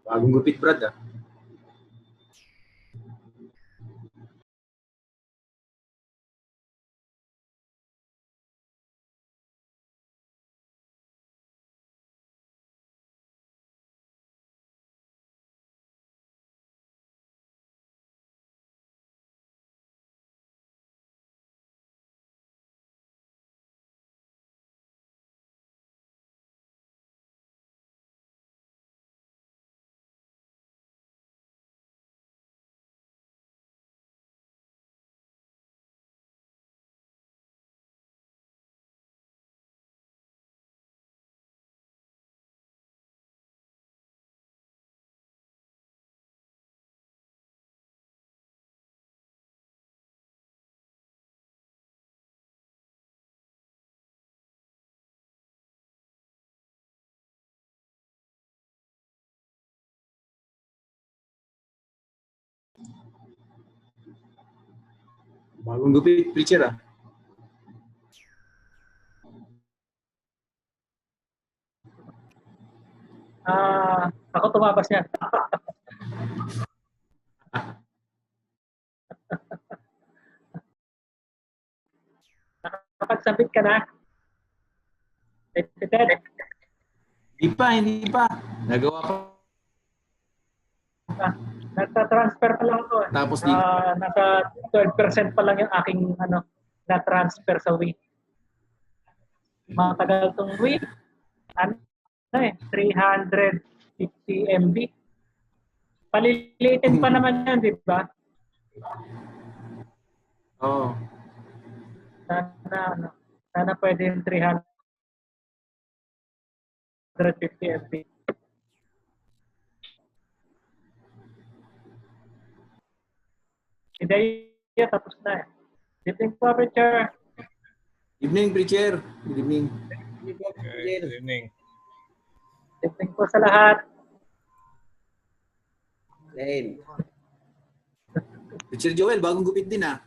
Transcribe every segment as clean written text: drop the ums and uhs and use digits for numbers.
Bagong gupit, Brad, ah. Bagong gupit, preacher, ah. Ako tumabas yan. Nakapagsabit ka na? Ted? Hindi pa. Nagawa pa. Nagta-transfer pa lang ako. Tapos nasa 12% pa lang yung aking na-transfer sa week. Matagal tong week. 350 MB. Palilitin pa naman yan, di ba? Oo. Sana pwede yung 350 MB. Hindi, tapos na eh. Good evening po, Richard. Evening, preacher. Good evening. Good evening. Good evening po sa lahat. Lane. Preacher Joel, bagong gupit din, ah.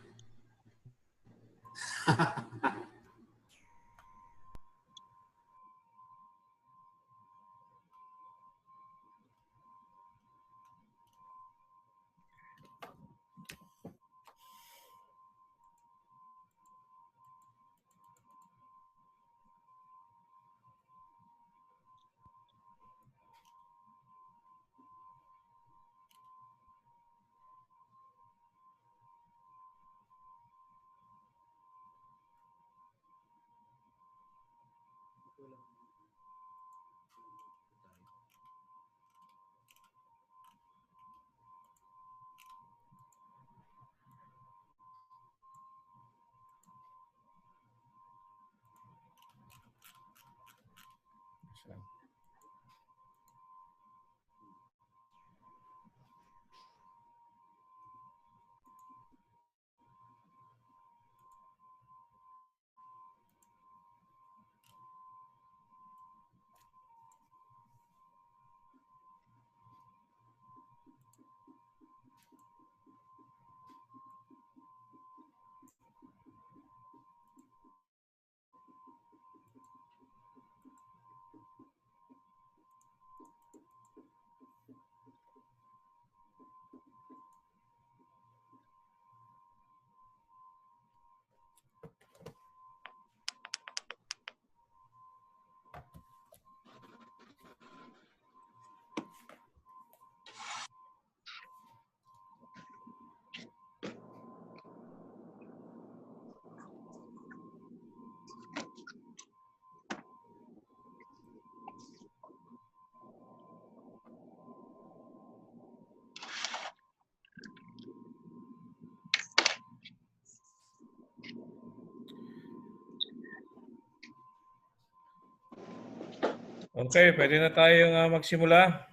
Okay, pwede na tayong magsimula.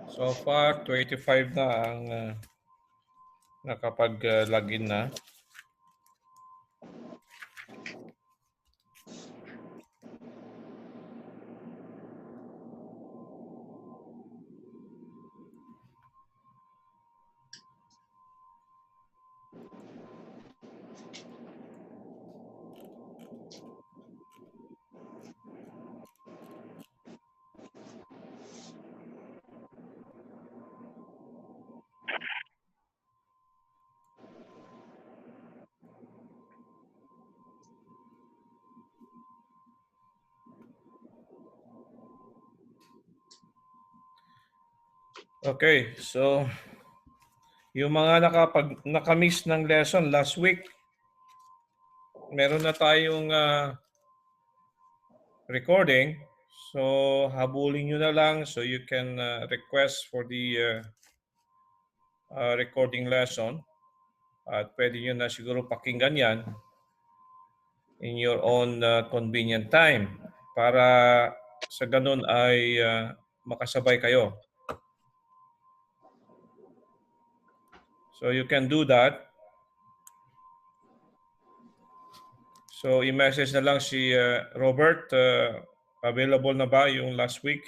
So far, 25 na ang nakapag-login na. Okay, so yung mga nakamiss ng lesson last week, meron na tayong recording. So habulin nyo na lang so you can request for the recording lesson. At pwede nyo na siguro pakinggan yan in your own convenient time para sa ganun ay makasabay kayo. So you can do that. So i-message na lang si Robert, available na ba yung last week?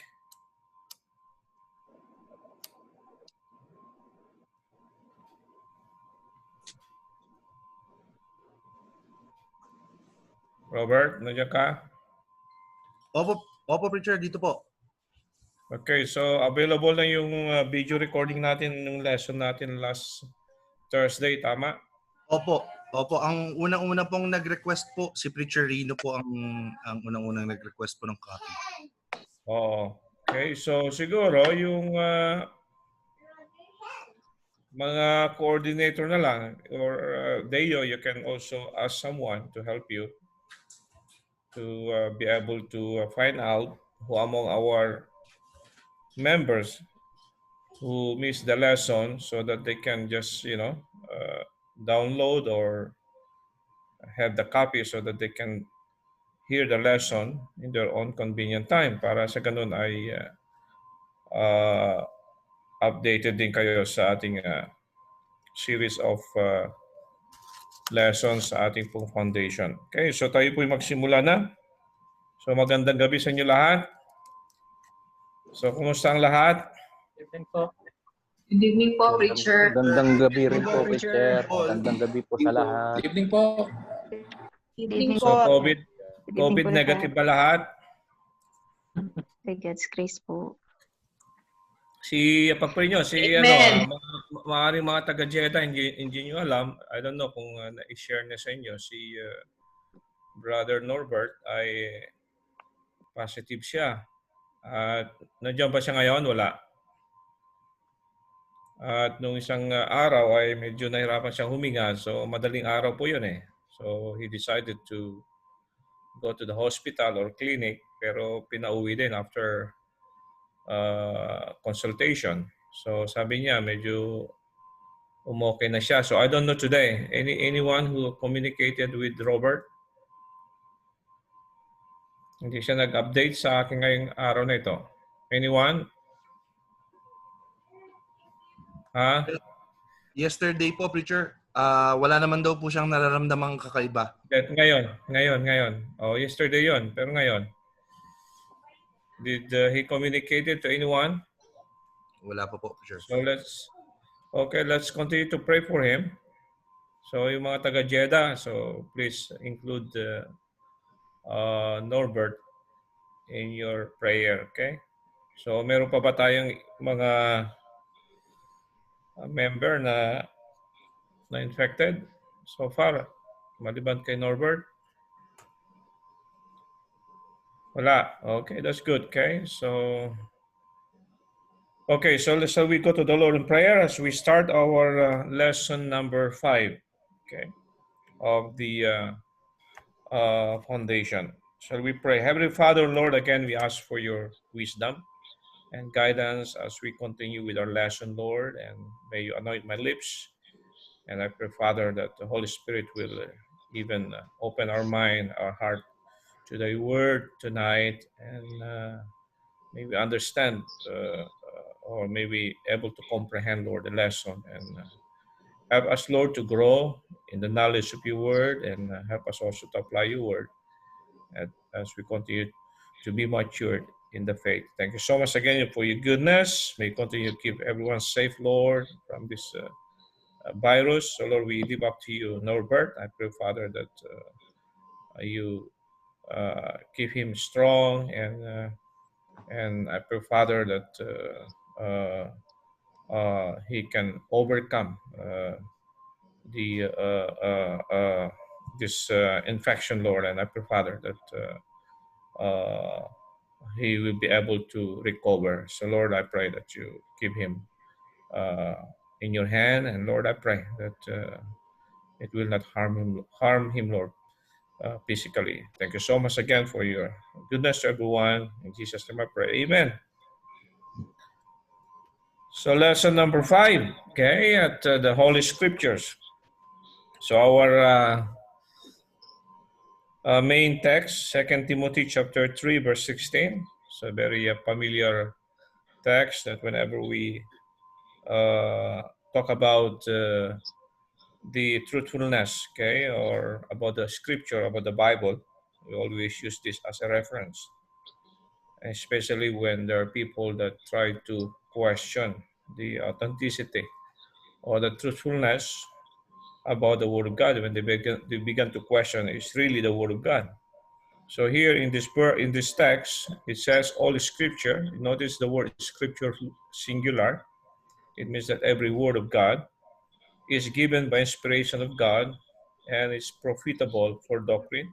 Robert, nandiyan ka? Opo, preacher, dito po. Okay, so available na yung video recording natin ng lesson natin last Thursday, tama? Opo. Ang unang-una pong nag-request po, si Preacher Rino po ang unang-unang nag-request po ng copy. Oo. Okay, so siguro yung mga coordinator na lang or Deo, you can also ask someone to help you to be able to find out who among our members who missed the lesson so that they can just, download or have the copy so that they can hear the lesson in their own convenient time para sa ganun ay updated din kayo sa ating series of lessons sa ating pong foundation. Okay, so tayo po'y magsimula na. So magandang gabi sa inyo lahat. So kumusta ang lahat? Evening po. Good evening po, preacher. Magandang gabi rin po, preacher. Magandang gabi po sa lahat. Good evening po. Good evening So po. COVID negative ba lahat? By God's grace po. Pagpray nyo, Amen. maaaring mga taga-Jeddah, hindi nyo alam, I don't know kung na-share na sa inyo, si Brother Norbert ay positive siya. At nandiyan ba siya ngayon? Wala. At nung isang araw ay medyo nahirapan siyang huminga. So madaling araw po yun eh. So he decided to go to the hospital or clinic pero pinauwi din after consultation. So sabi niya medyo umokay na siya. So I don't know today. Anyone who communicated with Robert? Hindi siya nag-update sa akin ngayong araw na ito. Anyone? Ha? Yesterday po, Preacher, wala naman daw po siyang nararamdamang kakaiba. Ngayon. Oh, yesterday yon. Pero ngayon, did he communicated to anyone? Wala po po, Preacher. So let's continue to pray for him. So yung mga taga Jeddah, so please include Norbert in your prayer, okay? So meron pa ba tayong mga member na infected so far maliban kay Norbert? Wala. Okay, that's good. Okay, so we go to the Lord in prayer as we start our lesson number 5, okay, of the foundation. Shall we pray? Heavenly Father, Lord, again we ask for your wisdom and guidance as we continue with our lesson, Lord, and may you anoint my lips. And I pray, Father, that the Holy Spirit will even open our mind, our heart to thy word tonight, and may we understand or may we able to comprehend, Lord, the lesson, and help us, Lord, to grow in the knowledge of your word, and help us also to apply your word as we continue to be matured in the faith. Thank you so much again for your goodness. May you continue to keep everyone safe, Lord, from this virus. So, Lord, we live up to you, Norbert. I pray, Father, that you keep him strong, and I pray, Father, that he can overcome this infection, Lord. And I pray, Father, that he will be able to recover. So Lord, I pray that you keep him in your hand, and Lord, I pray that it will not harm him, Lord, physically. Thank you so much again for your goodness to everyone. In Jesus' name I pray. Amen. So lesson number 5, okay, at the Holy Scriptures. So our main text, 2 Timothy chapter 3, verse 16. So a very familiar text that whenever we talk about the truthfulness, okay, or about the scripture, about the Bible, we always use this as a reference, especially when there are people that try to question the authenticity or the truthfulness about the Word of God. When they begin to question, is really the Word of God? So here in this text, it says all Scripture. Notice the word Scripture singular. It means that every word of God is given by inspiration of God and is profitable for doctrine,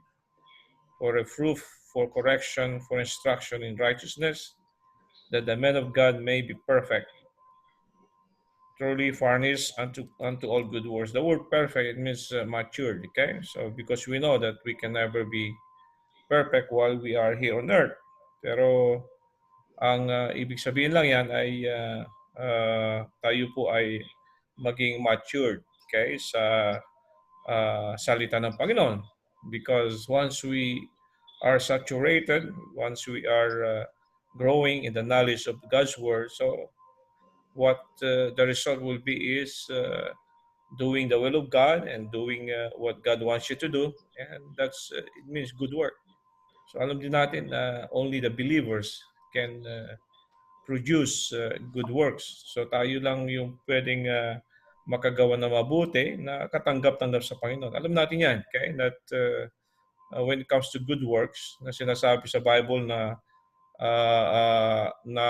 for reproof, for correction, for instruction in righteousness, that the man of God may be perfect, truly furnished unto all good works. The word perfect, it means matured, okay? So because we know that we can never be perfect while we are here on earth. Pero ang ibig sabihin lang yan ay tayo po ay maging matured, okay, sa salita ng Panginoon. Because once we are saturated, once we are growing in the knowledge of God's Word, so what the result will be is doing the will of God and doing what God wants you to do, and that's it means good work. So alam din natin na only the believers can produce good works. So tayo lang yung pwedeng makagawa na mabuti na katanggap-tanggap sa Panginoon. Alam natin yan, okay? That when it comes to good works, na sinasabi sa Bible na na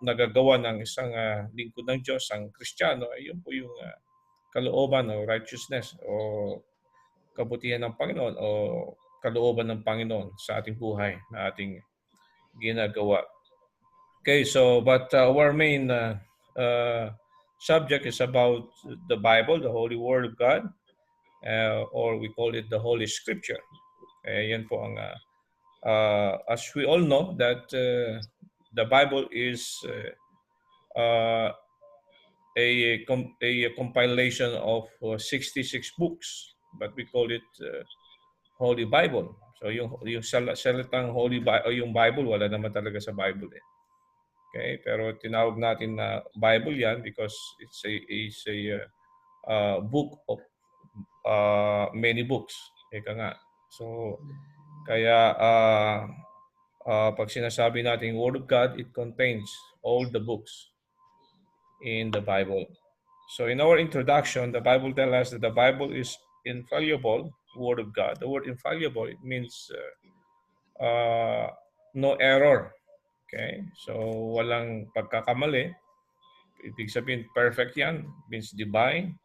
nagagawa ng isang lingkod ng Diyos, ang Kristiyano, ay yun po yung kalooban o righteousness o kabutihan ng Panginoon o kalooban ng Panginoon sa ating buhay na ating ginagawa. Okay, so but our main subject is about the Bible, the Holy Word of God, or we call it the Holy Scripture. Yan po ang as we all know that the Bible is a compilation of 66 books, but we call it Holy Bible. So yung salitang Holy Bible, yung Bible, wala naman talaga sa Bible eh. Okay, pero tinawag natin na Bible yan because it's a book of many books. Eka nga. So kaya pag sinasabi natin Word of God, it contains all the books in the Bible. So in our introduction, the Bible tells us that the Bible is infallible Word of God. The word infallible, it means no error. Okay? So walang pagkakamali. Ibig sabihin perfect yan, means divine.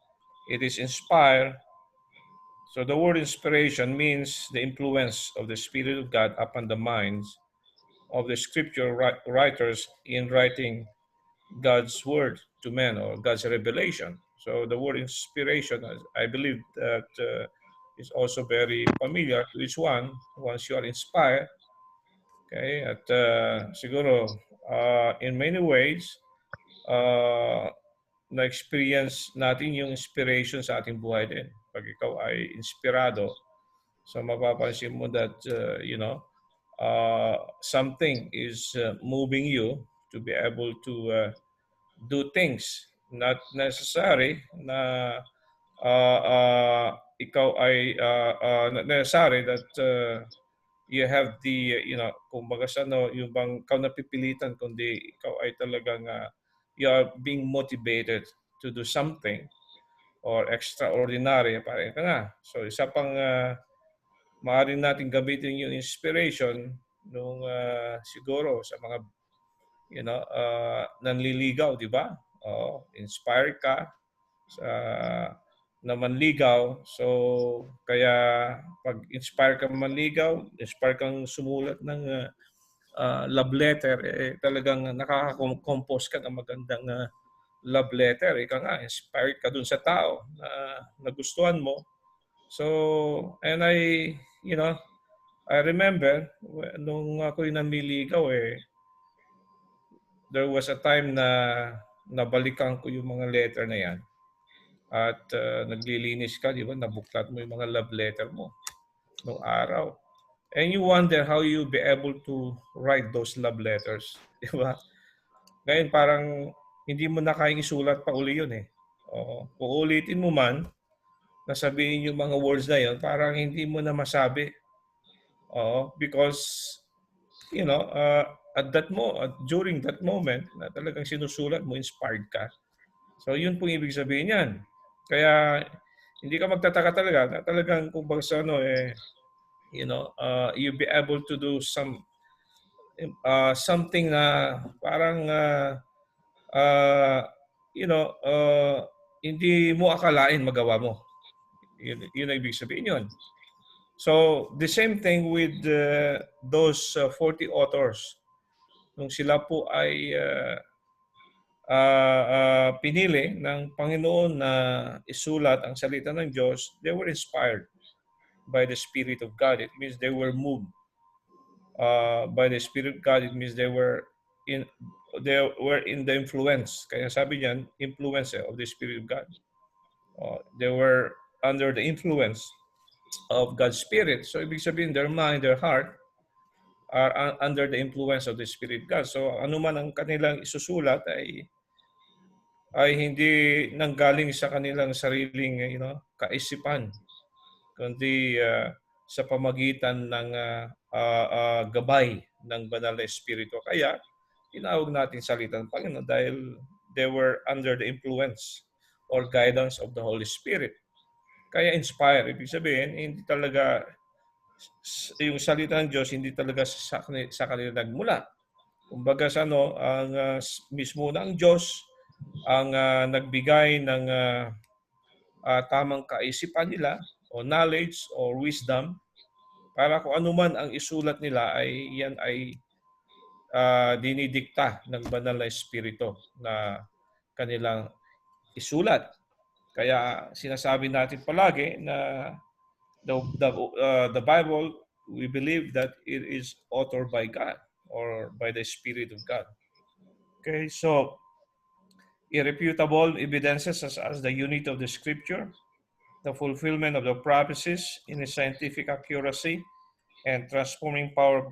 It is inspired. So the word inspiration means the influence of the Spirit of God upon the minds of the scripture writers in writing God's word to men, or God's revelation. So the word inspiration, I believe that is also very familiar to each one. Once you are inspired, okay, at siguro in many ways, na-experience natin yung inspiration sa ating buhay din. Pag ikaw ay inspirado, so mapapansin mo that, something is moving you to be able to do things. Not necessary na ikaw ay not necessary that you have the, kumbaga sa yung bang ikaw napipilitan, kundi ikaw ay talagang you are being motivated to do something or extraordinary. Parang ka nga. So isa pang maaaring natin gamitin yung inspiration nung siguro sa mga nanliligaw, di ba? Inspired ka sa na manligaw. So kaya pag inspire ka manligaw, inspire kang sumulat ng love letter, talagang nakaka-compose ka ng magandang love letter. Ika nga, inspired ka dun sa tao na nagustuhan mo. So, and I remember, nung ako'y nanliligaw, there was a time na nabalikan ko yung mga letter na yan. At naglilinis ka, di ba? Nabuklat mo yung mga love letter mo noong araw. And you wonder how you'll be able to write those love letters. Di ba? Ngayon parang hindi mo na kayang isulat pa uli yun eh. O, uulitin mo man, nasabihin yung mga words na yun, parang hindi mo na masabi. Because, during that moment, na talagang sinusulat mo, inspired ka. So yun pong ibig sabihin yan. Kaya hindi ka magtataka talaga na talagang kung basta you'll be able to do something na parang hindi mo akalain magawa mo. Yun ang ibig sabihin yun. So the same thing with those 40 authors. Nung sila po ay pinili ng Panginoon na isulat ang salita ng Diyos, they were inspired by the Spirit of God. It means they were moved by the Spirit of God. It means they were in the influence. Kaya sabi niyan, influence of the Spirit of God. They were under the influence of God's Spirit. So ibig sabihin, their mind, their heart are under the influence of the Spirit of God. So anuman ang kanilang isusulat ay hindi nanggaling sa kanilang sariling kaisipan, kundi sa pamagitan ng gabay ng Banal na Espiritu. Kaya tinawag natin salita ng Panginoon dahil they were under the influence or guidance of the Holy Spirit. Kaya inspire. Ibig sabihin, hindi talaga yung salita ng Diyos hindi talaga sa kanila nagmula. Kumbaga ang mismo ng Diyos ang nagbigay ng tamang kaisipan nila o knowledge or wisdom para kung ano man ang isulat nila ay dinidikta ng Banal na Espiritu na kanilang isulat. Kaya sinasabi natin palagi na the Bible, we believe that it is authored by God or by the Spirit of God. Okay, so irrefutable evidences as the unity of the Scripture, the fulfillment of the prophecies in a scientific accuracy, and transforming power of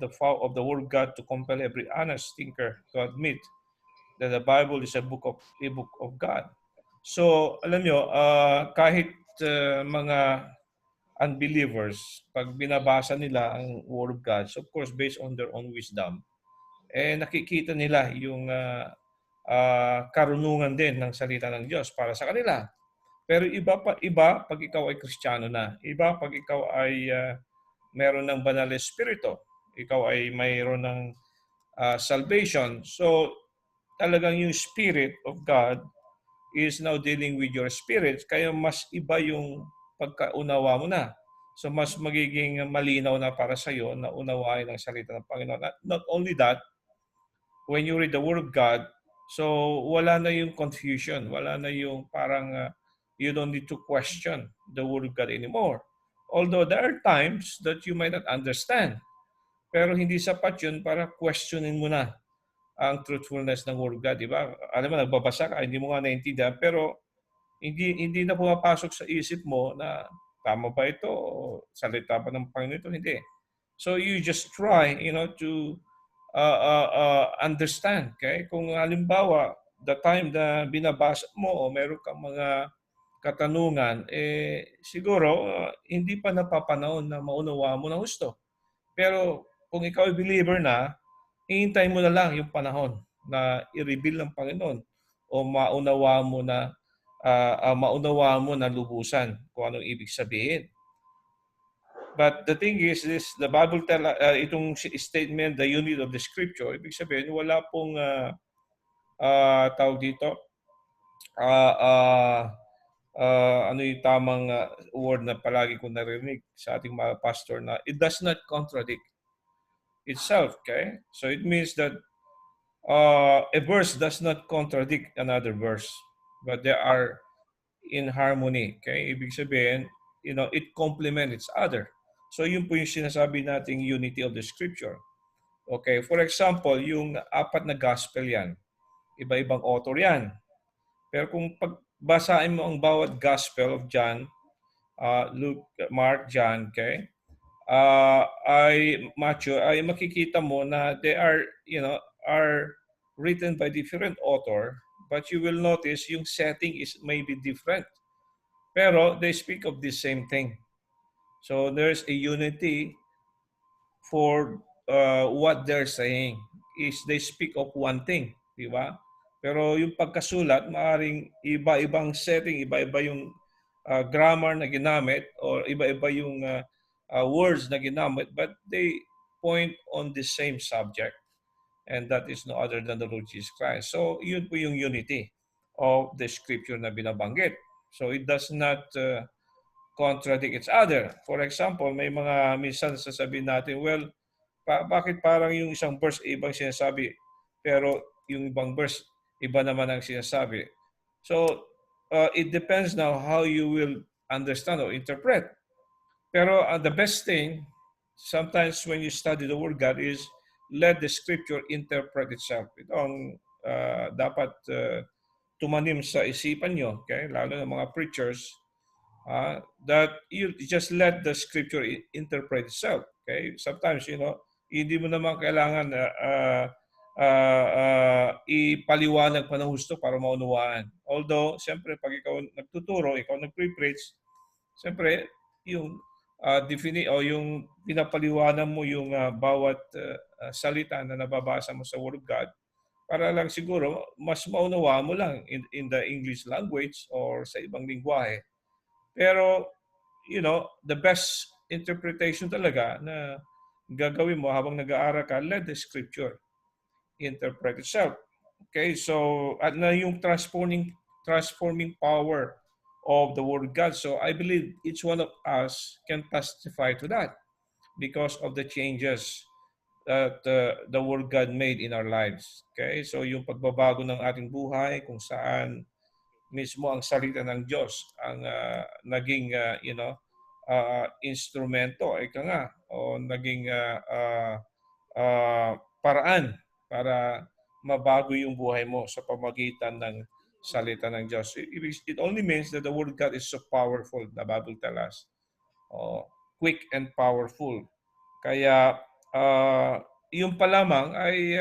the Word of God to compel every honest thinker to admit that the Bible is a book of God. So, alam nyo, kahit mga unbelievers, pag binabasa nila ang Word of God, so of course, based on their own wisdom, nakikita nila yung karunungan din ng salita ng Diyos para sa kanila. Pero iba pag ikaw ay Kristiyano na. Iba pag ikaw ay meron ng Banal na Espiritu. Ikaw ay mayroon ng salvation. So, talagang yung Spirit of God is now dealing with your spirit, kaya mas iba yung pagkaunawa mo na. So mas magiging malinaw na para sa iyo na unawain ang salita ng Panginoon. Not only that, when you read the Word of God, so wala na yung confusion, wala na yung parang you don't need to question the Word of God anymore. Although there are times that you might not understand, pero hindi sapat yun para questionin mo na ang truthfulness ng Word of God, di ba? Alam mo, nagbabasa ka, hindi mo nga naintindihan, pero hindi na pumapasok sa isip mo na tama ba ito o salita pa ng Panginoon ito? Hindi. So you just try, to understand. Okay? Kung halimbawa, the time na binabasa mo o meron kang mga katanungan, siguro hindi pa napapanahon na maunawa mo ng gusto. Pero kung ikaw ay believer na, hihintay mo na lang yung panahon na i-reveal ng Panginoon o maunawa mo na lubusan kung anong ibig sabihin. But the thing is, the Bible itong statement, the unity of the Scripture, ibig sabihin, wala pong tawag dito, ano yung tamang word na palagi kong narinig sa ating mga pastor na it does not contradict. itself. Okay, so it means that a verse does not contradict another verse, but they are in harmony. Okay, ibig sabihin, it complements each other. So yun po yung sinasabi nating unity of the scripture. Okay, for example, yung 4 na gospel yan, iba-ibang author yan. Pero kung pagbasahin mo ang bawat gospel of John, Luke, Mark, John, okay, ay Matthew, ay makikita mo na they are, are written by different author, but you will notice yung setting is maybe different. Pero they speak of the same thing. So there's a unity for what they're saying. Is they speak of one thing, di ba? Pero yung pagkasulat, maaring iba-ibang setting, iba-iba yung grammar na ginamit or iba-iba yung words na ginamit, but they point on the same subject. And that is no other than the Lord Jesus Christ. So yun po yung unity of the scripture na binabanggit. So it does not contradict each other. For example, may mga minsan sasabihin natin, well, bakit parang yung isang verse ibang sinasabi, pero yung ibang verse iba naman ang sinasabi. So it depends now how you will understand or interpret. Pero the best thing, sometimes when you study the Word of God, is let the Scripture interpret itself. Ito ang dapat tumanim sa isipan nyo, okay? Lalo ng mga preachers, that you just let the Scripture interpret itself. Okay? Sometimes, hindi mo naman kailangan ipaliwanag pa ng husto para maunawaan. Although, siyempre, pag ikaw nagtuturo, ikaw nagpre-preach, siyempre, yung yung pinapaliwanag mo yung bawat salita na nababasa mo sa Word of God para lang siguro mas maunawa mo lang in the English language or sa ibang lingwahe. Pero, the best interpretation talaga na gagawin mo habang nag-aaral ka, let the Scripture interpret itself. Okay, so at na yung transforming power of the Word of God. So I believe each one of us can testify to that because of the changes that the Word of God made in our lives. Okay, so yung pagbabago ng ating buhay, kung saan mismo ang salita ng Diyos ang naging instrumento, o naging paraan para mabago yung buhay mo sa pamagitan ng salita ng Diyos. It only means that the Word of God is so powerful, the Bible tells us. Quick and powerful. Kaya yung pa lamang ay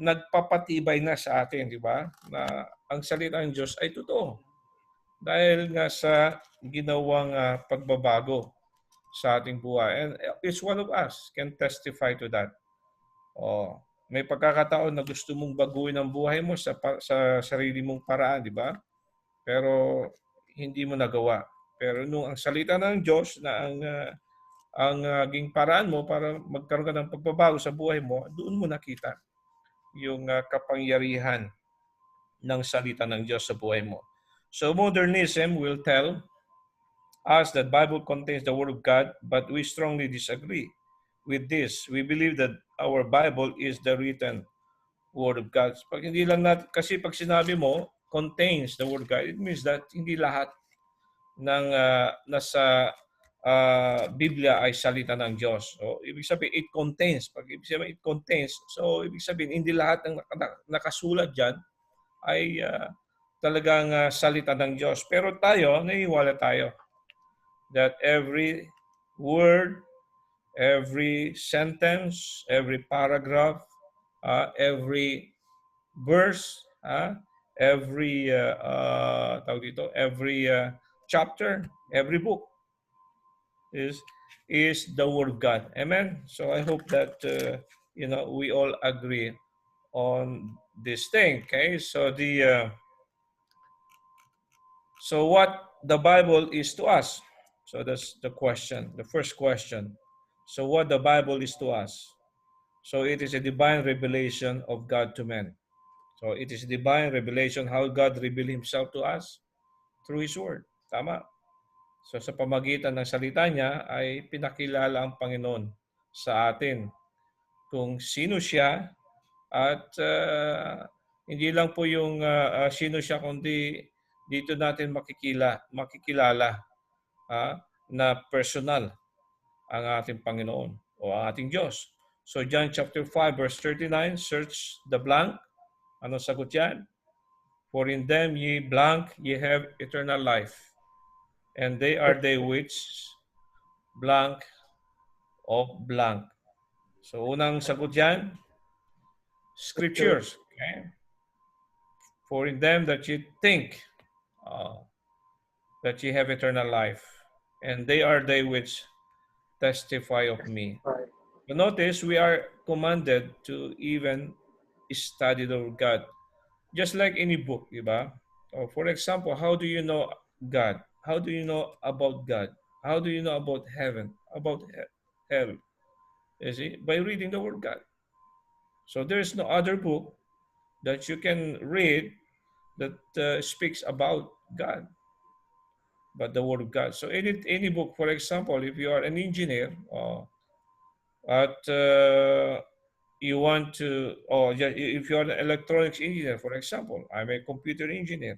nagpapatibay na sa atin, di ba? Na ang salita ng Diyos ay totoo. Dahil nga sa ginawang pagbabago sa ating buhay. And each one of us can testify to that. May pagkakataon na gusto mong baguhin ang buhay mo sa sarili mong paraan, di ba? Pero hindi mo nagawa. Pero nung ang salita ng Diyos na ang naging paraan mo para magkaroon ka ng pagbabago sa buhay mo, doon mo nakita yung kapangyarihan ng salita ng Diyos sa buhay mo. So modernism will tell us that Bible contains the Word of God, but we strongly disagree with this. We believe that our Bible is the written Word of God. Pag hindi lang natin, kasi pag sinabi mo contains the Word of God, it means that hindi lahat ng nasa Biblia ay salita ng Diyos. So, ibig sabihin, it contains. Pag ibig sabihin, it contains, so ibig sabihin, hindi lahat ng nakasulat dyan ay talagang salita ng Diyos. Pero tayo, naiwala tayo that every word, every sentence, every paragraph, every verse, every chapter, every book is the Word of God. Amen. So I hope that we all agree on this thing. Okay. So so what the Bible is to us. So that's the question, the first question. So what the Bible is to us. So it is a divine revelation of God to men. So it is divine revelation how God revealed Himself to us through His Word. Tama? So sa pamagitan ng salita niya ay pinakilala ang Panginoon sa atin. kung sino siya at hindi lang po yung sino siya, kundi dito natin makikilala na personal ang ating Panginoon o ang ating Diyos. So John chapter 5 verse 39, search the blank. Ano sagot yan? For in them ye blank, ye have eternal life. And they are they which blank of blank. So unang sagot yan, scriptures. Okay? For in them that you think that ye have eternal life. And they are they which testify of me. But notice, we are commanded to even study the word of God. Just like any book, diba? For example, how do you know God? How do you know about God? How do you know about heaven? About hell? You see? By reading the word of God. So there is no other book that you can read that speaks about God but the word of God. So any book, for example, if you are an engineer you want to, if you are an electronics engineer, for example, I'm a computer engineer.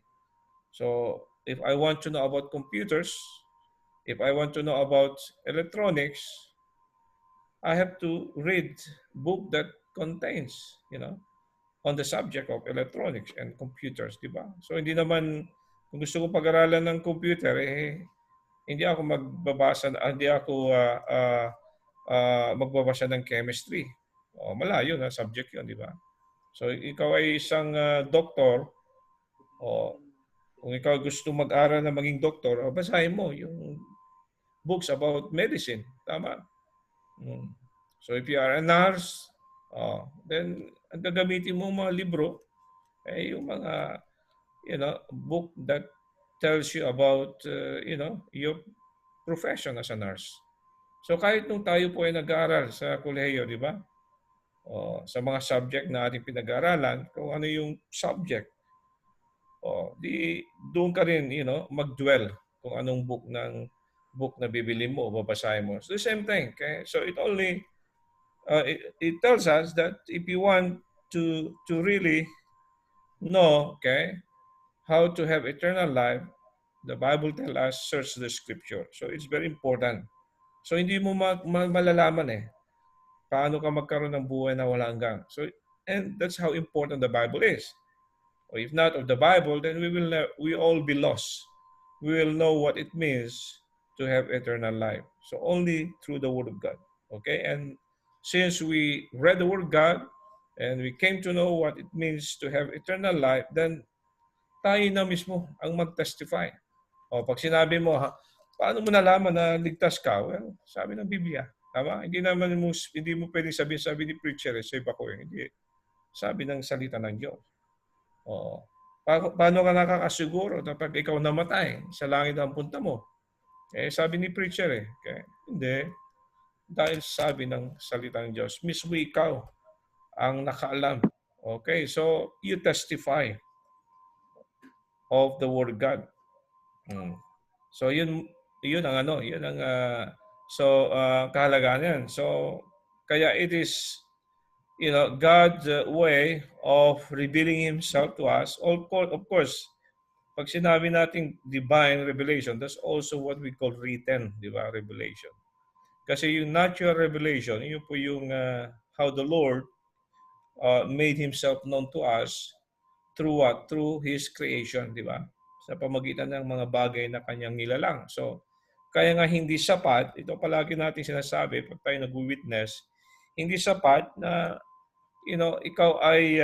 So if I want to know about computers, if I want to know about electronics, I have to read book that contains, on the subject of electronics and computers, di ba? So hindi naman, kung gusto ko pag-aralan ng computer, hindi ako magbabasa ng chemistry. Malayo na subject 'yon, di ba? So ikaw ay isang doktor, kung ikaw gusto mag-aral na maging doktor, basahin mo yung books about medicine, tama? So if you are a nurse, then ang gagamitin mo mga libro ay yung mga book that tells you about your profession as a nurse. So kahit nung tayo po ay nag-aaral sa kolehiyo, di ba? Sa mga subject na ating pinag-aaralan, kung ano yung subject, di doon ka rin, mag-dwell kung anong book na bibili mo, babasahin mo. So the same thing, okay? So it only it tells us that if you want to really know, okay, how to have eternal life, the Bible tells us search the scripture. So it's very important. So hindi mo malalaman paano ka magkaroon ng buhay na wala hanggan. So and that's how important the Bible is. Or if not of the Bible, then we all be lost. We will know what it means to have eternal life. So only through the Word of God. Okay? And since we read the Word of God and we came to know what it means to have eternal life, then tayo na mismo ang mag-testify. Pag sinabi mo, paano mo nalaman na ligtas ka? Well, sabi ng Biblia. Tama? Hindi mo pwedeng sabi ni preacher, save ako. Hindi. Sabi ng salita ng Diyos. Paano ka nakakasiguro na pag ikaw namatay, sa langit ang punta mo? Sabi ni preacher okay? Hindi. Dahil sabi ng salita ng Diyos, mismo ikaw ang nakaalam. Okay? So, you testify of the Word of God. So, yun ang kahalagaan yan. So, kaya it is, God's way of revealing Himself to us. Of course, pag sinabi nating divine revelation, that's also what we call written, revelation. Kasi yung natural revelation, yun po yung how the Lord made Himself known to us through what? Through His creation, di ba? Sa pamagitan ng mga bagay na Kanyang nilalang. So, kaya nga hindi sapat, ito palagi natin sinasabi pag tayo nag-witness, hindi sapat na ikaw ay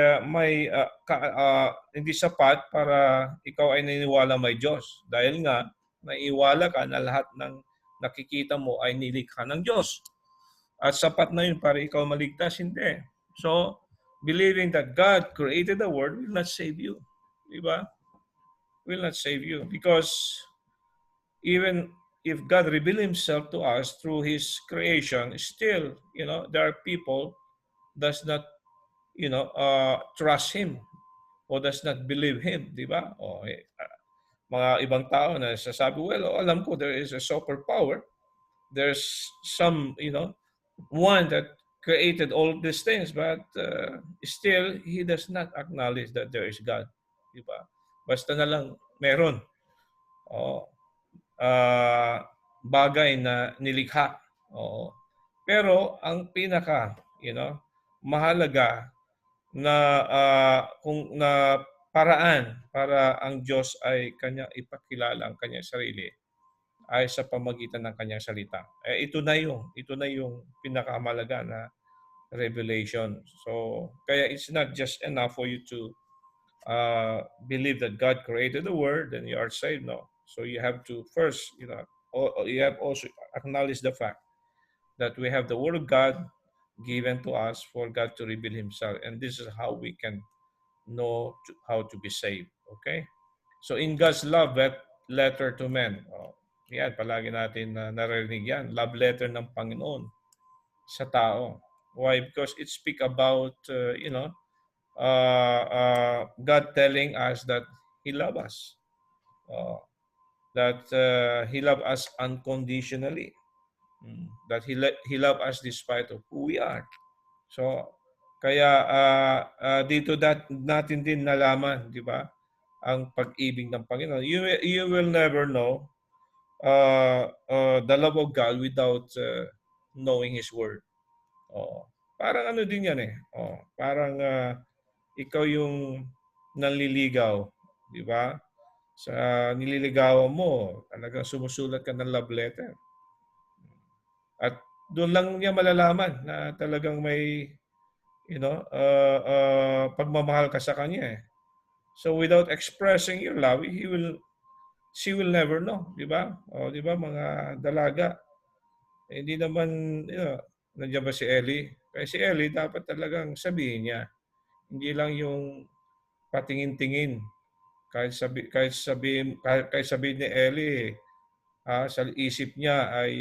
hindi sapat para ikaw ay naniniwala may Diyos. Dahil nga, naiwala ka na lahat ng nakikita mo ay nilikha ng Diyos. At sapat na yun para ikaw maligtas, hindi. So, believing that God created the world will not save you. Diba? Will not save you. Because even if God revealed Himself to us through His creation, still, there are people does not, trust Him or does not believe Him. Diba? Mga ibang tao na sasabi, well, alam ko there is a superpower. There's some, one that created all these things, but still, He does not acknowledge that there is God. Diba? Basta na lang meron. Bagay na nilikha. Pero ang pinaka, mahalaga na kung na paraan para ang Diyos ay kanya ipakilala ang kanyang sarili ay sa pamagitan ng kanyang salita. Ito na yung pinakamahalaga na revelation. So kaya it's not just enough for you to believe that God created the world and you are saved. No. So you have to first, you have also acknowledge the fact that we have the Word of God given to us for God to reveal Himself. And this is how we can know how to be saved. Okay? So in God's love letter to men, yan, palagi natin narinig yan, love letter ng Panginoon sa tao. Why? Because it speak about, God telling us that He loves us. That He loves us unconditionally. That He loves us despite of who we are. So, kaya dito natin din nalaman, di ba, ang pag-ibig ng Panginoon. You will never know the love of God without knowing His Word. Parang ano din yan eh. Parang ikaw yung nanliligaw, di ba? Sa nililigawan mo, talagang sumusulat ka ng love letter. At doon lang niya malalaman na talagang may pagmamahal ka sa kanya eh. So without expressing your love, she will never know, di ba? Di ba mga dalaga? Hindi naman, nandiyan ba si Ellie? Kaya si Ellie dapat talagang sabihin niya. Hindi lang yung patingin-tingin. Kahit sabihin ni Ellie, sa isip niya ay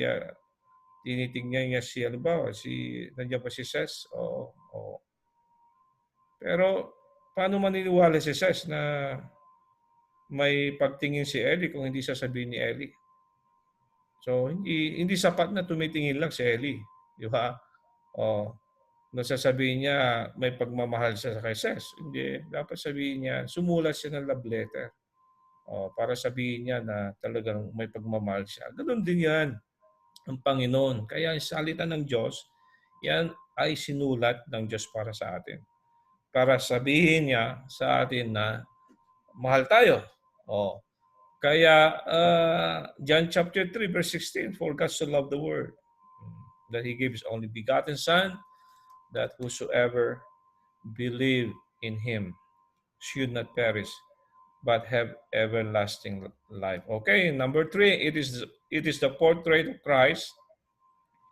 tinitingnan niya si nandiyan pa si Ses? Pero paano maniniwala si Ses na may pagtingin si Ellie kung hindi sasabihin ni Ellie? So hindi sapat na tumitingin lang si Ellie, di ba? Nasasabihin niya may pagmamahal siya kay Ses. Hindi, dapat sabihin niya, sumulat siya ng love letter. Para sabihin niya na talagang may pagmamahal siya. Ganoon din yan ang Panginoon. Kaya ang salita ng Diyos, yan ay sinulat ng Diyos para sa atin. Para sabihin niya sa atin na mahal tayo. Kaya John chapter 3 verse 16, for God so loved the world that He gave His only begotten Son, that whosoever believe in Him should not perish, but have everlasting life. Okay, number 3, it is the portrait of Christ.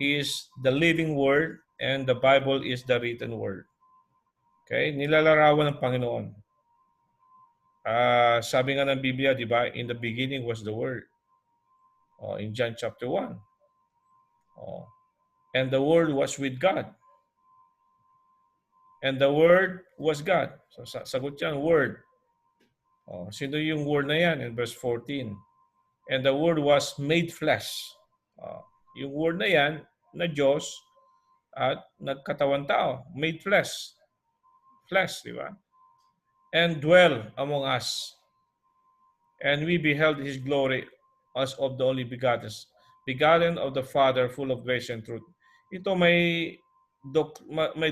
He is the living Word, and the Bible is the written Word. Okay, nilalarawan ng Panginoon. Sabi nga ng Biblia, di ba, in the beginning was the Word. In John chapter 1. And the Word was with God. And the Word was God. So sagot yan, Word. Sino yung Word na yan? In verse 14. And the Word was made flesh. Yung Word na yan, na Diyos, at nagkatawan tao. Made flesh. Flesh, di ba? And dwell among us. And we beheld His glory as of the only begotten of the Father, full of grace and truth. Ito may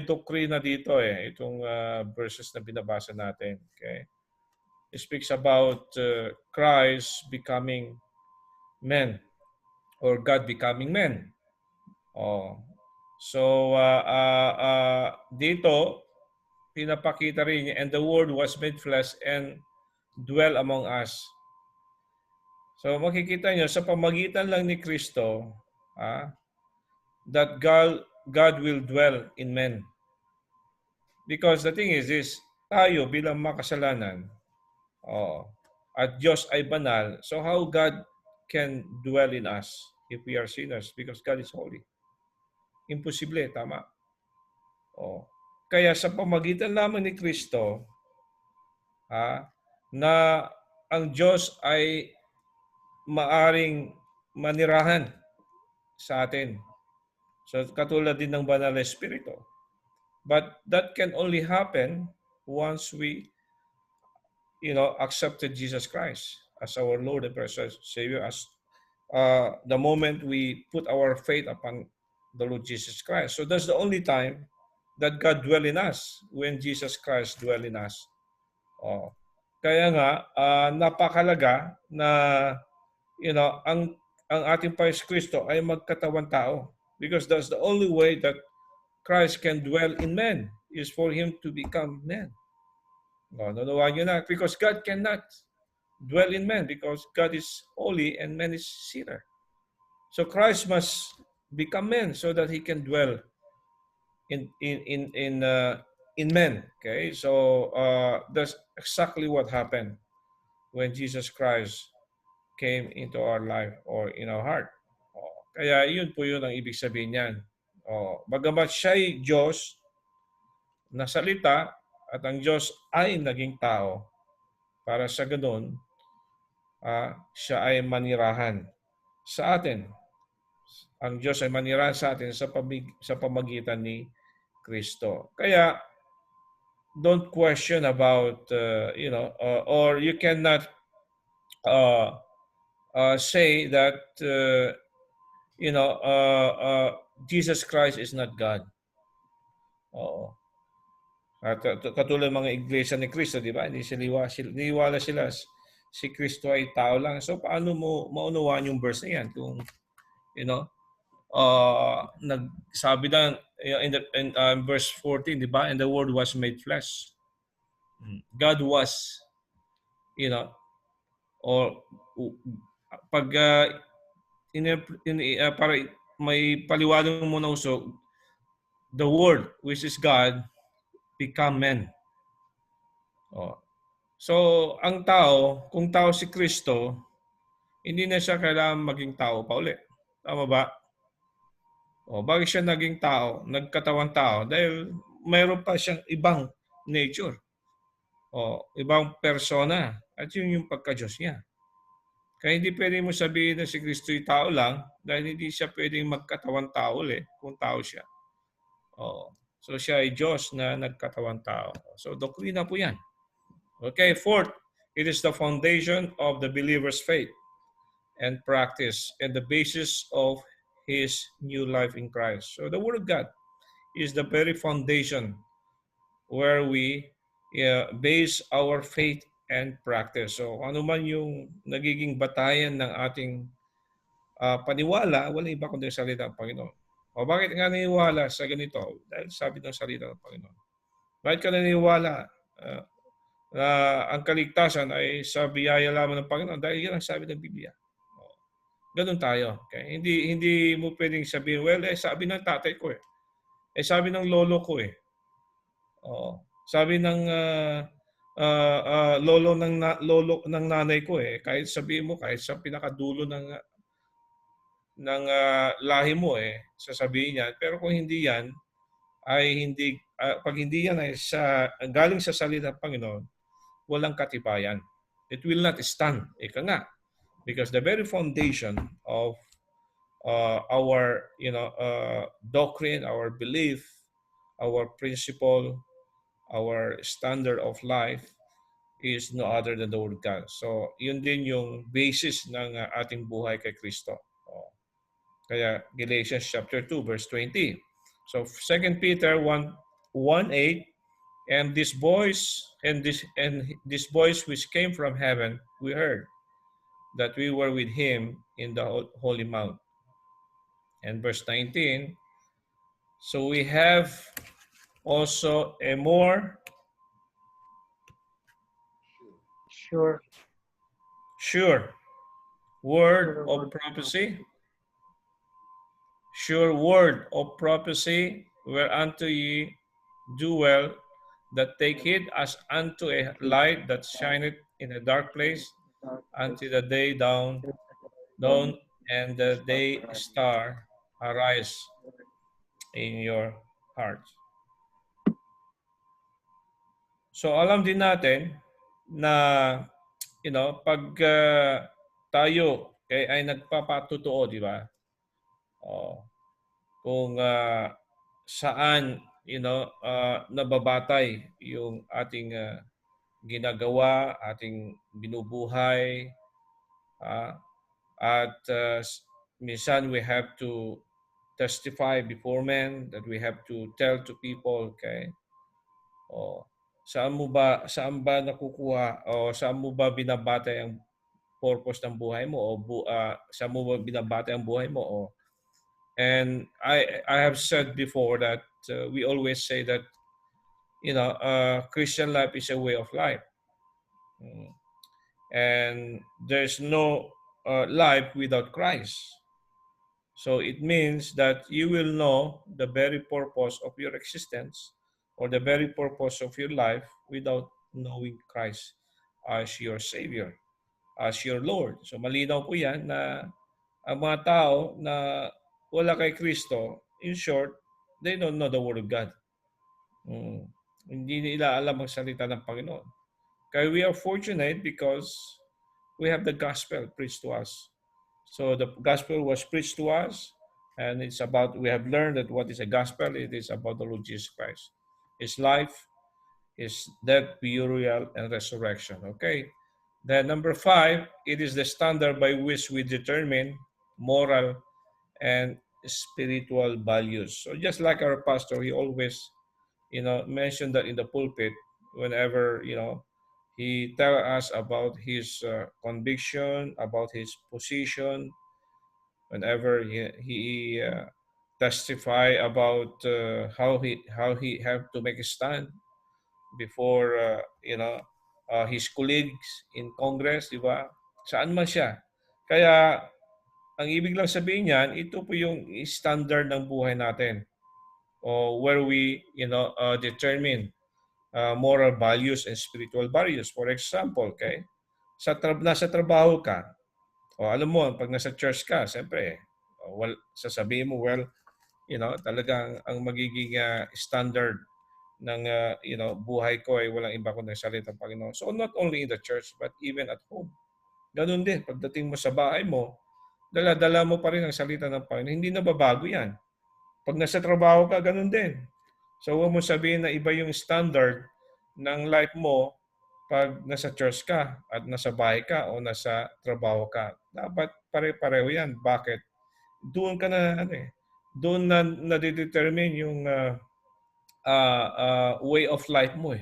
doktrina dito eh, itong verses na binabasa natin. Okay? It speaks about Christ becoming man or God becoming man. So dito pinapakita rin niya, and the Word was made flesh and dwell among us. So makikita niyo sa pamagitan lang ni Kristo that God will dwell in men. Because the thing is this, tayo bilang makasalanan, at Diyos ay banal, so how God can dwell in us if we are sinners? Because God is holy. Imposible, tama? Kaya sa pamagitan lamang ni Kristo, na ang Diyos ay maaring manirahan sa atin. So katulad din ng banal na espiritu. But that can only happen once we, accepted Jesus Christ as our Lord and personal Savior. As the moment we put our faith upon the Lord Jesus Christ. So that's the only time that God dwell in us, when Jesus Christ dwell in us. Oh. Kaya nga, napakalaga na, ang ating Panginoon Kristo ay magkatawan tao. Because that's the only way that Christ can dwell in men, is for Him to become man. No, nyo na. Because God cannot dwell in man, because God is holy and man is sinner. So Christ must become man so that He can dwell in men. Okay, so that's exactly what happened when Jesus Christ came into our life or in our heart. Kaya yun po yun ang ibig sabihin niyan. Bagamat siya'y Diyos na salita at ang Diyos ay naging tao, para sa ganun, siya ay manirahan sa atin. Ang Diyos ay manirahan sa atin sa pamagitan ni Kristo. Kaya, don't question about, or you cannot say that, Jesus Christ is not God. Oo. At katulad mga iglesia ni Kristo, di ba? Niniwala sila si Kristo ay tao lang. So paano mo maunawaan yung verse na yan? Kung, nagsabi na in verse 14, di ba? And the Word was made flesh. God was, or pag para may paliwanag mo na uso, the Word, which is God, become man. So, ang tao, kung tao si Kristo, hindi na siya kailangan maging tao pa uli. Tama ba? Bakit siya naging tao, nagkatawang tao? Dahil mayroon pa siyang ibang nature. Ibang persona. At yun yung pagka-Diyos niya. Kaya hindi pwede mo sabihin na si Kristo ay tao lang dahil hindi siya pwedeng magkatawang tao ulit kung tao siya. So siya ay Diyos na nagkatawang tao. So doktrina po yan. Okay, fourth, it is the foundation of the believer's faith and practice and the basis of his new life in Christ. So the Word of God is the very foundation where we base our faith and practice. So ano man yung nagiging batayan ng ating paniwala, wala iba kundi salita ng Panginoon. Bakit nga naniniwala sa ganito? Dahil sabi ng salita ng Panginoon. Bakit ka naniniwala na ang kaligtasan ay sa biyaya lamang ng Panginoon? Dahil yan ang sabi ng Biblia. Ganun tayo. Okay? Hindi mo pwedeng sabihin, well, sabi ng tatay ko sabi ng lolo ko sabi ng lolo ng nanay ko kahit sabihin mo, kahit sa pinakadulo ng lahi mo sasabihin yan. Pero kung hindi yan, ay hindi, pag hindi yan ay galing sa salita ng Panginoon, walang katibayan. It will not stand. Ika nga. Because the very foundation of our doctrine, our belief, our principle, our standard of life is no other than the Word of God. So, yun din yung basis ng ating buhay kay Kristo. Kaya Galatians chapter 2 verse 20. So 2 Peter 1:8, and these boys which came from heaven, we heard that we were with him in the holy mount. And verse 19, so we have also a more sure word of prophecy. Sure word of prophecy, whereunto ye do well that take heed as unto a light that shineth in a dark place until the day dawn and the day star arise in your hearts. So alam din natin na pag tayo ay nagpapatotoo, di ba? kung saan nababatay yung ating ginagawa, ating binubuhay, at minsan we have to testify before men, that we have to tell to people, okay? O saan ba nakukuha o saan mo ba binabatay ang purpose ng buhay mo o saan mo ba binabatay ang buhay mo and I have said before that we always say that Christian life is a way of life. And there's no life without Christ. So it means that you will know the very purpose of your existence or the very purpose of your life without knowing Christ as your Savior, as your Lord. So malinaw po yan na ang mga tao na wala kay Kristo, in short, they don't know the Word of God. Hindi nila alam ang salita ng Panginoon. Kaya we are fortunate because we have the gospel preached to us. So the gospel was preached to us, and we have learned that what is a gospel? It is about the Lord Jesus Christ. His life, His death, burial, and resurrection. Okay. Then number 5, it is the standard by which we determine moral and spiritual values. So just like our pastor, he always, mentioned that in the pulpit whenever, he tell us about his conviction, about his position, whenever he testify about how he have to make a stand before his colleagues in Congress, di ba? Saan man siya. Kaya ang ibig lang sabihin niyan, ito po yung standard ng buhay natin, or where we determine moral values and spiritual values. For example, okay, nasa trabaho ka, o alam mo, pag nasa church ka, siyempre, sasabihin mo, talagang ang magiging standard ng buhay ko ay walang iba kundi salita ng Panginoon. So not only in the church, but even at home. Ganun din, pagdating mo sa bahay mo, dala-dala mo pa rin ang salita ng Panginoon. Hindi na babago yan. Pag nasa trabaho ka, ganun din. So huwag mo sabihin na iba yung standard ng life mo pag nasa church ka at nasa bahay ka o nasa trabaho ka. Dapat pare-pareho yan. Bakit? Doon ka na, doon na nadidetermine yung way of life mo .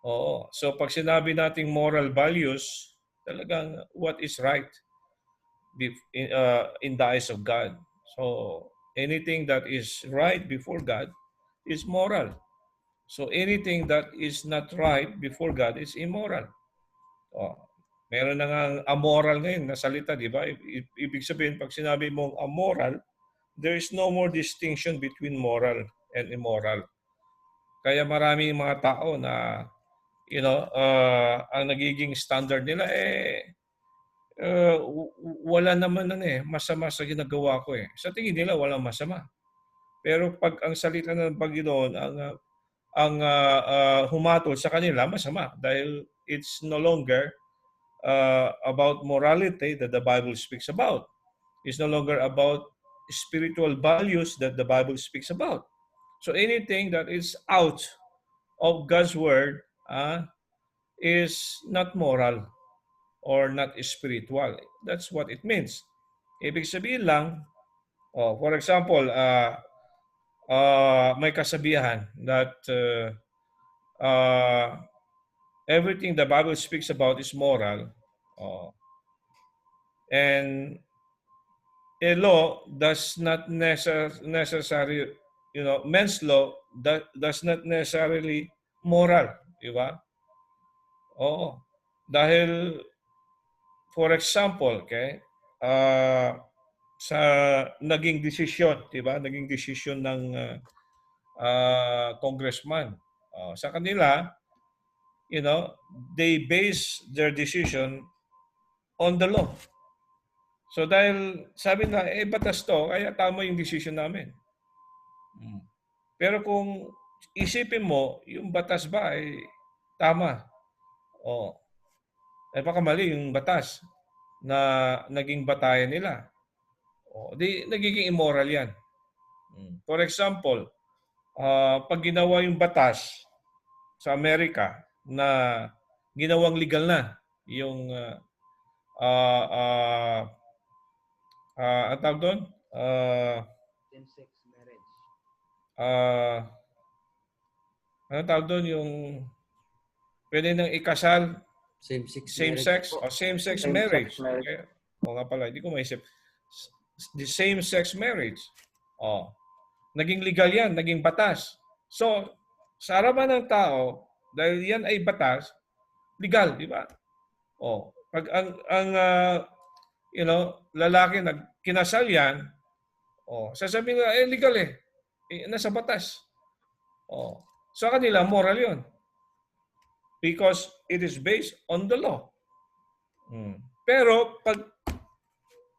Oo. So pag sinabi nating moral values, talagang what is right in the eyes of God. So anything that is right before God is moral. So anything that is not right before God is immoral. Meron na nga amoral ngayon na salita, di ba? Ibig sabihin, pag sinabi mong amoral, there is no more distinction between moral and immoral. Kaya marami mga tao na, ang nagiging standard nila, wala naman masama sa ginagawa ko . Sa tingin nila, walang masama. Pero pag ang salita ng Panginoon ang humatol sa kanila, masama. Dahil it's no longer about morality that the Bible speaks about. It's no longer about spiritual values that the Bible speaks about. So anything that is out of God's word is not moral or not spiritual. That's what it means. Ibig sabihin lang, for example, may kasabihan that everything the Bible speaks about is moral, and a law does not necessarily, men's law does not necessarily moral, di ba? Oo. Dahil, for example, okay, sa naging desisyon, di ba? Naging desisyon ng congressman. Sa kanila, they base their decision on the law. So dahil sabi na, batas to, kaya tama yung decision namin. Pero kung isipin mo, yung batas ba ay tama? Baka mali yung batas na naging batayan nila. Di nagiging immoral yan. For example, pag ginawa yung batas sa Amerika na ginawang legal na yung ang tawag doon? Ano tawag doon? Yung pwede nang ikasal same-sex o same-sex marriage. Okay. O nga pala, hindi ko maisip. The same-sex marriage. Naging legal yan, naging batas. So, sa harapan ng tao, dahil yan ay batas, legal, di ba? Pag ang lalaki kinasal yan, sasabihin nga, legal nasa batas. Sa kanila, moral yun. Because it is based on the law. Pero pag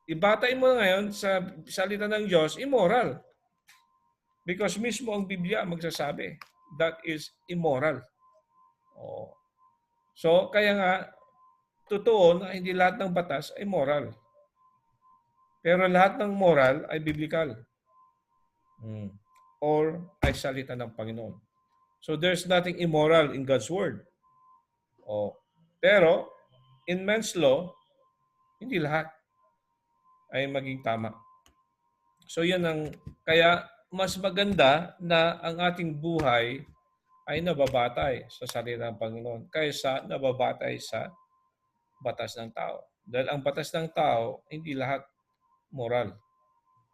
ibatay mo ngayon sa salita ng Diyos, immoral. Because mismo ang Biblia magsasabi, that is immoral. So, kaya nga, totoo na hindi lahat ng batas ay moral. Pero lahat ng moral ay biblical. Or ay salita ng Panginoon. So, there's nothing immoral in God's Word. Pero, in man's law, hindi lahat ay maging tama. So, yan ang, kaya mas maganda na ang ating buhay ay nababatay sa salita ng Panginoon kaysa nababatay sa batas ng tao. Dahil ang batas ng tao, hindi lahat moral.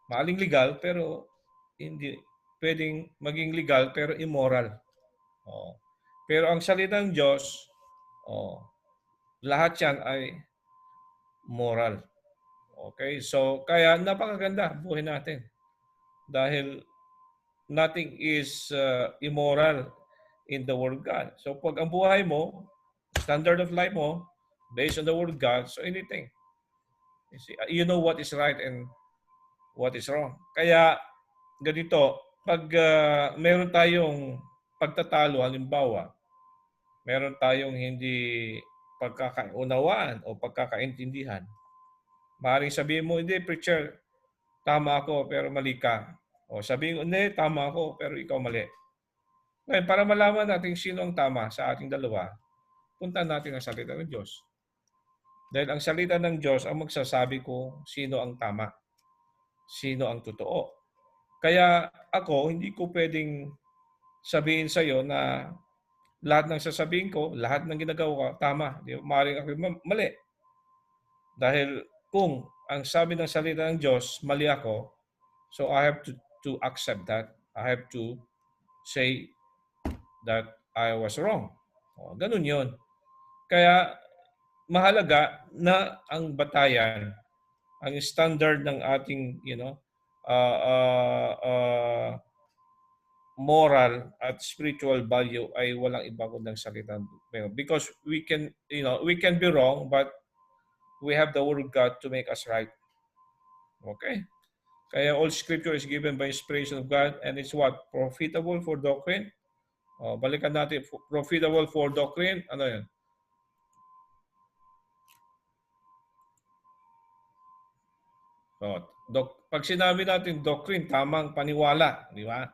Maaling legal, pero hindi pwedeng maging legal, pero immoral. Pero ang salita ng Diyos, lahat yan ay moral. Okay? So, kaya napakaganda buhay natin. Dahil nothing is immoral in the Word of God. So, pag ang buhay mo, standard of life mo, based on the Word of God, so anything. You know what is right and what is wrong. Kaya, ganito, pag meron tayong pagtatalo, halimbawa, meron tayong hindi pagkakaunawaan o pagkakaintindihan, maaaring sabihin mo, hindi, preacher, tama ako pero mali ka. O sabihin ko, hindi, tama ako pero ikaw mali. Ngayon, para malaman natin sino ang tama sa ating dalawa, puntahan natin ang salita ng Diyos. Dahil ang salita ng Diyos ang magsasabi kung sino ang tama, sino ang totoo. Kaya ako, hindi ko pwedeng sabihin sa iyo na lahat ng sasabihin ko, lahat ng ginagawa ko, tama. Maaaring ako mali. Dahil kung ang sabi ng salita ng Diyos, mali ako, so I have to accept that. I have to say that I was wrong. Ganun yun. Kaya mahalaga na ang batayan, ang standard ng ating, moral at spiritual value ay walang iba kundi ang salita ng Panginoon. Because we can be wrong, but we have the Word of God to make us right. Okay? Kaya all Scripture is given by inspiration of God and it's what? Profitable for doctrine. Balikan natin. Profitable for doctrine. Ano yan? Pag sinabi natin doctrine, tamang paniwala. Di ba?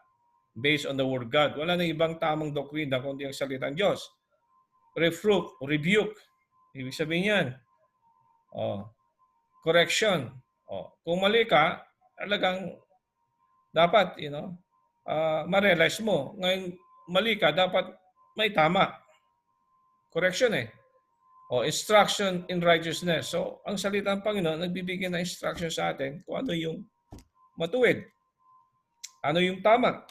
Based on the Word of God. Wala na ibang tamang doktrina kundi ang salita ng Diyos. Rebuke. Ibig sabihin yan. Correction. Kung mali ka, talagang dapat, ma-realize mo. Ngayon, mali ka, dapat may tama. Correction instruction in righteousness. So, ang salita ng Panginoon, nagbibigay ng instruction sa atin kung ano yung matuwid. Ano yung tama.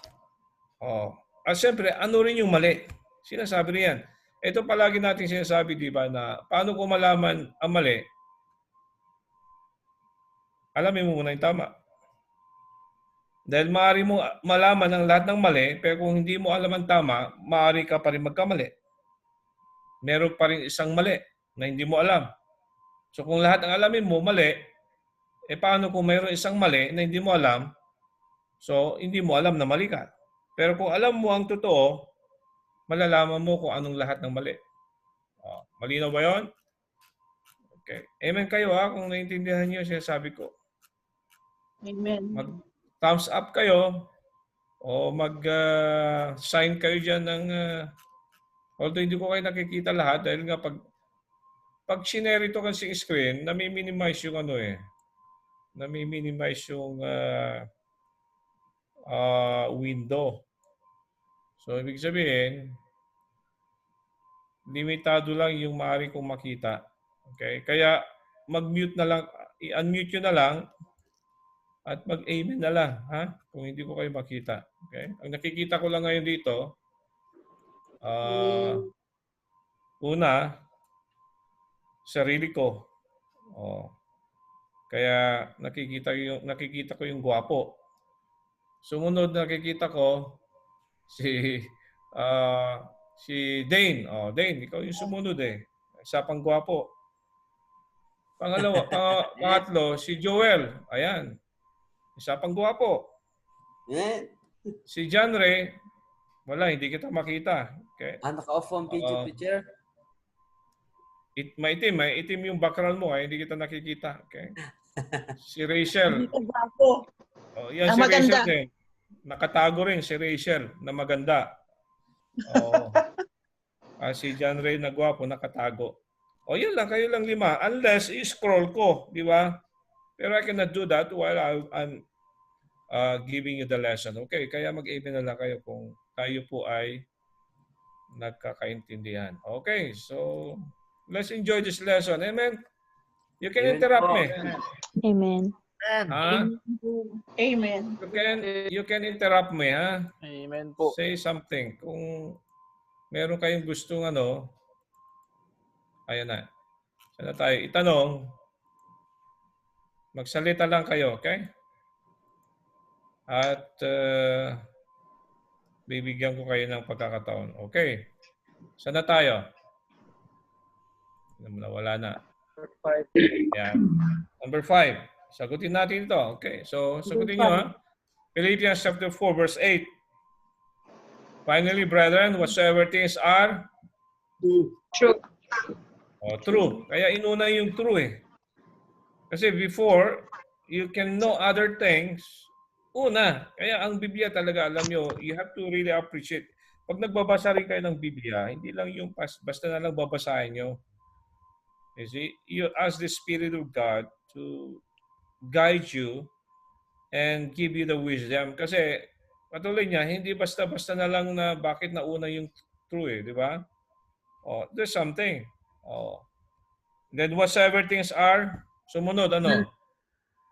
At siyempre, ano rin yung mali? Sinasabi rin yan. Ito palagi natin sinasabi, di ba, na paano ko malaman ang mali? Alamin mo muna yung tama. Dahil maaari mo malaman ang lahat ng mali, pero kung hindi mo alam ang tama, maaari ka pa rin magkamali. Meron pa rin isang mali na hindi mo alam. So kung lahat ang alamin mo, mali, paano kung mayroon isang mali na hindi mo alam, so hindi mo alam na mali ka. Pero kung alam mo ang totoo, malalaman mo kung anong lahat ng mali. Malinaw ba yun? Okay. Amen kayo kung naiintindihan niyo siya sabi ko. Amen. thumbs up kayo o mag-sign kayo dyan ng although hindi ko kayo nakikita lahat dahil nga pag sinare ito kasi screen, nami-minimize yung nami-minimize yung window. So, ibig sabihin, limitado lang yung maaari kong makita. Okay? Kaya, mag-mute na lang, i-unmute nyo na lang at mag-amen na lang, ha? Kung hindi ko kayo makita. Okay? Ang nakikita ko lang ngayon dito, una, sarili ko. Oh. Kaya nakikita ko yung gwapo. Sumunod nakikita ko si Dane. Oh, Dane, ikaw yung sumunod eh. Isa pang gwapo. Pangatlo, si Joel. Ayan. Isa pang gwapo. Si John Ray, wala, hindi kita makita. Okay? Naka-off ang video, teacher. Maitim yung background mo, hindi kita nakikita. Okay? Si Rachel. Oh, yan si maganda. Rachel din. Nakatago rin si Rachel na maganda. Oh. Si John Ray na gwapo, nakatago. O yun lang, kayo lang 5. Unless i-scroll ko, di ba? Pero I cannot do that while I'm giving you the lesson. Okay, kaya mag-amen na lang kayo kung kayo po ay nagkakaintindihan. Okay, so let's enjoy this lesson. Amen? You can interrupt me. Amen. Amen. You can interrupt me, ha? Amen po. Say something. Kung meron kayong gustong ayan na. Sana tayo itanong. Magsalita lang kayo, okay? At bibigyan ko kayo ng pagkakataon. Okay. Sana tayo? Wala na. Yan. Number 5. Sagutin natin ito. Okay. So, sagutin nyo, ha? Philippians chapter 4, verse 8. Finally, brethren, whatsoever things are True. true. Kaya inuna yung true eh. Kasi before, you can know other things. Una, kaya ang Biblia talaga, alam nyo, you have to really appreciate. Pag nagbabasa rin kayo ng Biblia, hindi lang yung basta na lang babasahin nyo. You see, you ask the Spirit of God to guide you and give you the wisdom. Kasi patuloy niya, hindi basta-basta na lang na bakit nauna yung true eh, di ba? Oh, there's something. Oh. Then whatsoever things are, sumunod,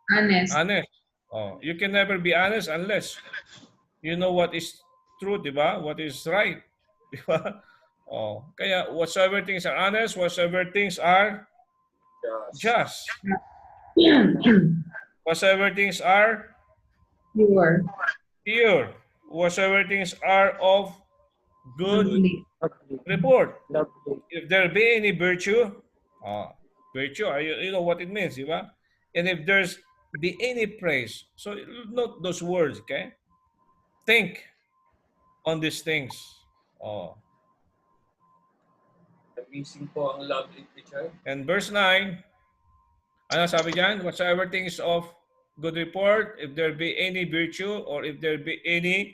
Honest. Honest. Oh, you can never be honest unless you know what is true, di ba? What is right. Di ba? Oh, kaya whatsoever things are honest, whatsoever things are just. Whatsoever things are pure. Whatsoever things are of good report. If there be any virtue, virtue, you know what it means, di ba? And if there's be any praise, so note those words, okay? Think on these things. Amazing po ang love in teacher. And verse 9, ano sabi dyan? Whatsoever things of good report, if there be any virtue, or if there be any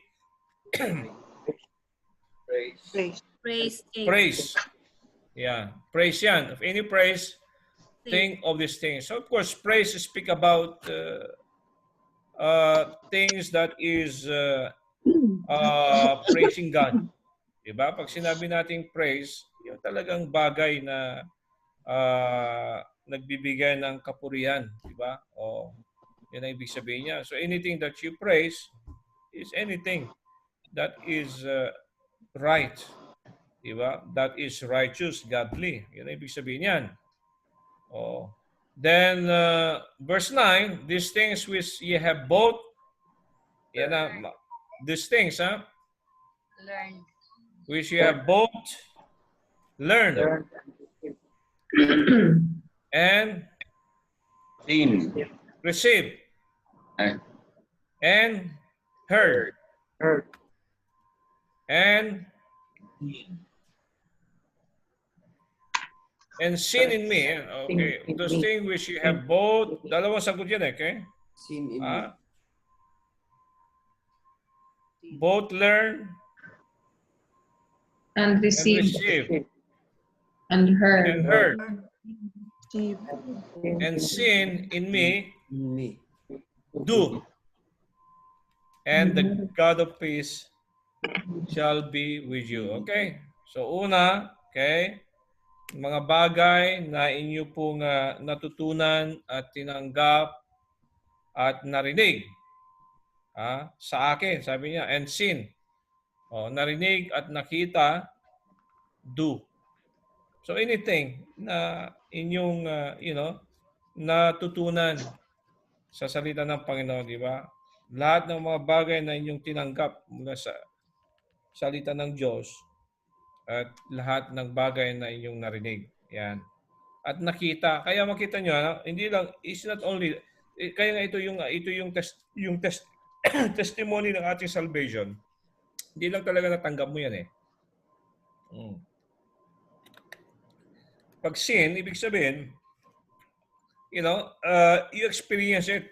praise. Yeah, praise yan. If any praise, think of these things. So of course, praise speak about things that is praising God. Diba? Pag sinabi nating praise, yung talagang bagay na nagbibigay ng kapurihan. Diba? O, yun ang ibig sabihin niya. So anything that you praise is anything that is right. Diba? That is righteous, godly. Yun ang ibig sabihin niyan. Oh. Then, verse 9, these things which ye have both, yan na, these things, Learn. which ye have both learned and received and heard and seen in me. Okay. Those things which you have both. Dalawang sagot yan eh. Okay? Seen in me. both learn And and receive. receive And heard. and heard and seen in me, Me. do. And the God of peace shall be with you. Okay? So una, okay, mga bagay na inyo pong natutunan at tinanggap at narinig sa akin, sabi niya, and seen. Narinig at nakita, do. So anything na inyong, natutunan sa salita ng Panginoon, di ba? Lahat ng mga bagay na inyong tinanggap mula sa salita ng Diyos at lahat ng bagay na inyong narinig. Yan. At nakita. Kaya makita nyo, hindi lang, it's not only, kaya nga ito yung testimony ng ating salvation. Hindi lang talaga natanggap mo yan eh. Pag sin, ibig sabihin, you experience it.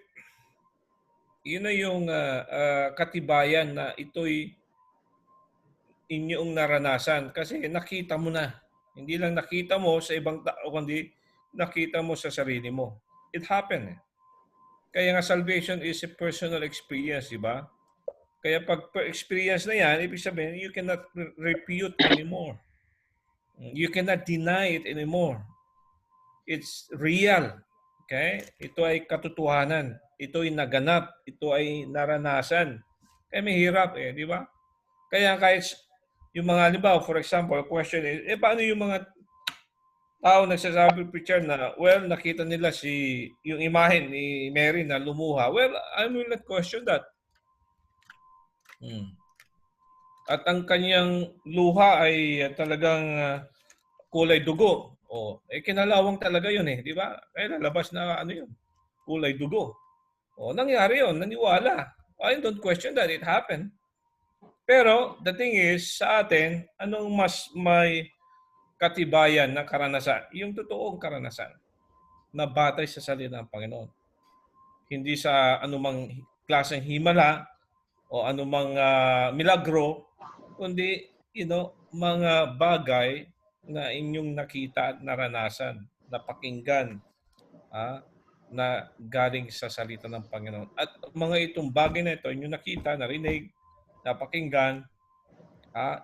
Yun na yung katibayan na ito'y inyong naranasan kasi nakita mo na. Hindi lang nakita mo sa ibang tao, kundi nakita mo sa sarili mo. It happened. Kaya nga salvation is a personal experience, di ba? Kaya pag experience na yan, ibig sabihin, you cannot refute anymore. You cannot deny it anymore. It's real. Okay? Ito ay katotohanan. Ito ay naganap. Ito ay naranasan. Kaya may hirap eh, di ba? Kaya kahit yung mga, halimbawa, for example, question is, paano yung mga tao nagsasabi, preacher, na, well, nakita nila yung imahen ni Mary na lumuha. Well, I will not question that. At ang kanyang luha ay talagang kulay dugo. Kinalawang talaga yun eh, di ba? Kaya lalabas na yun, kulay dugo. Nangyari yun, naniwala. I don't question that, it happened. Pero, the thing is, sa atin, anong mas may katibayan na karanasan? Yung totoong karanasan na batay sa salita ng Panginoon. Hindi sa anumang klaseng himala o anumang milagro, kundi, mga bagay na inyong nakita at naranasan, napakinggan, na galing sa salita ng Panginoon. At mga itong bagay na ito, inyong nakita, narinig, napakinggan,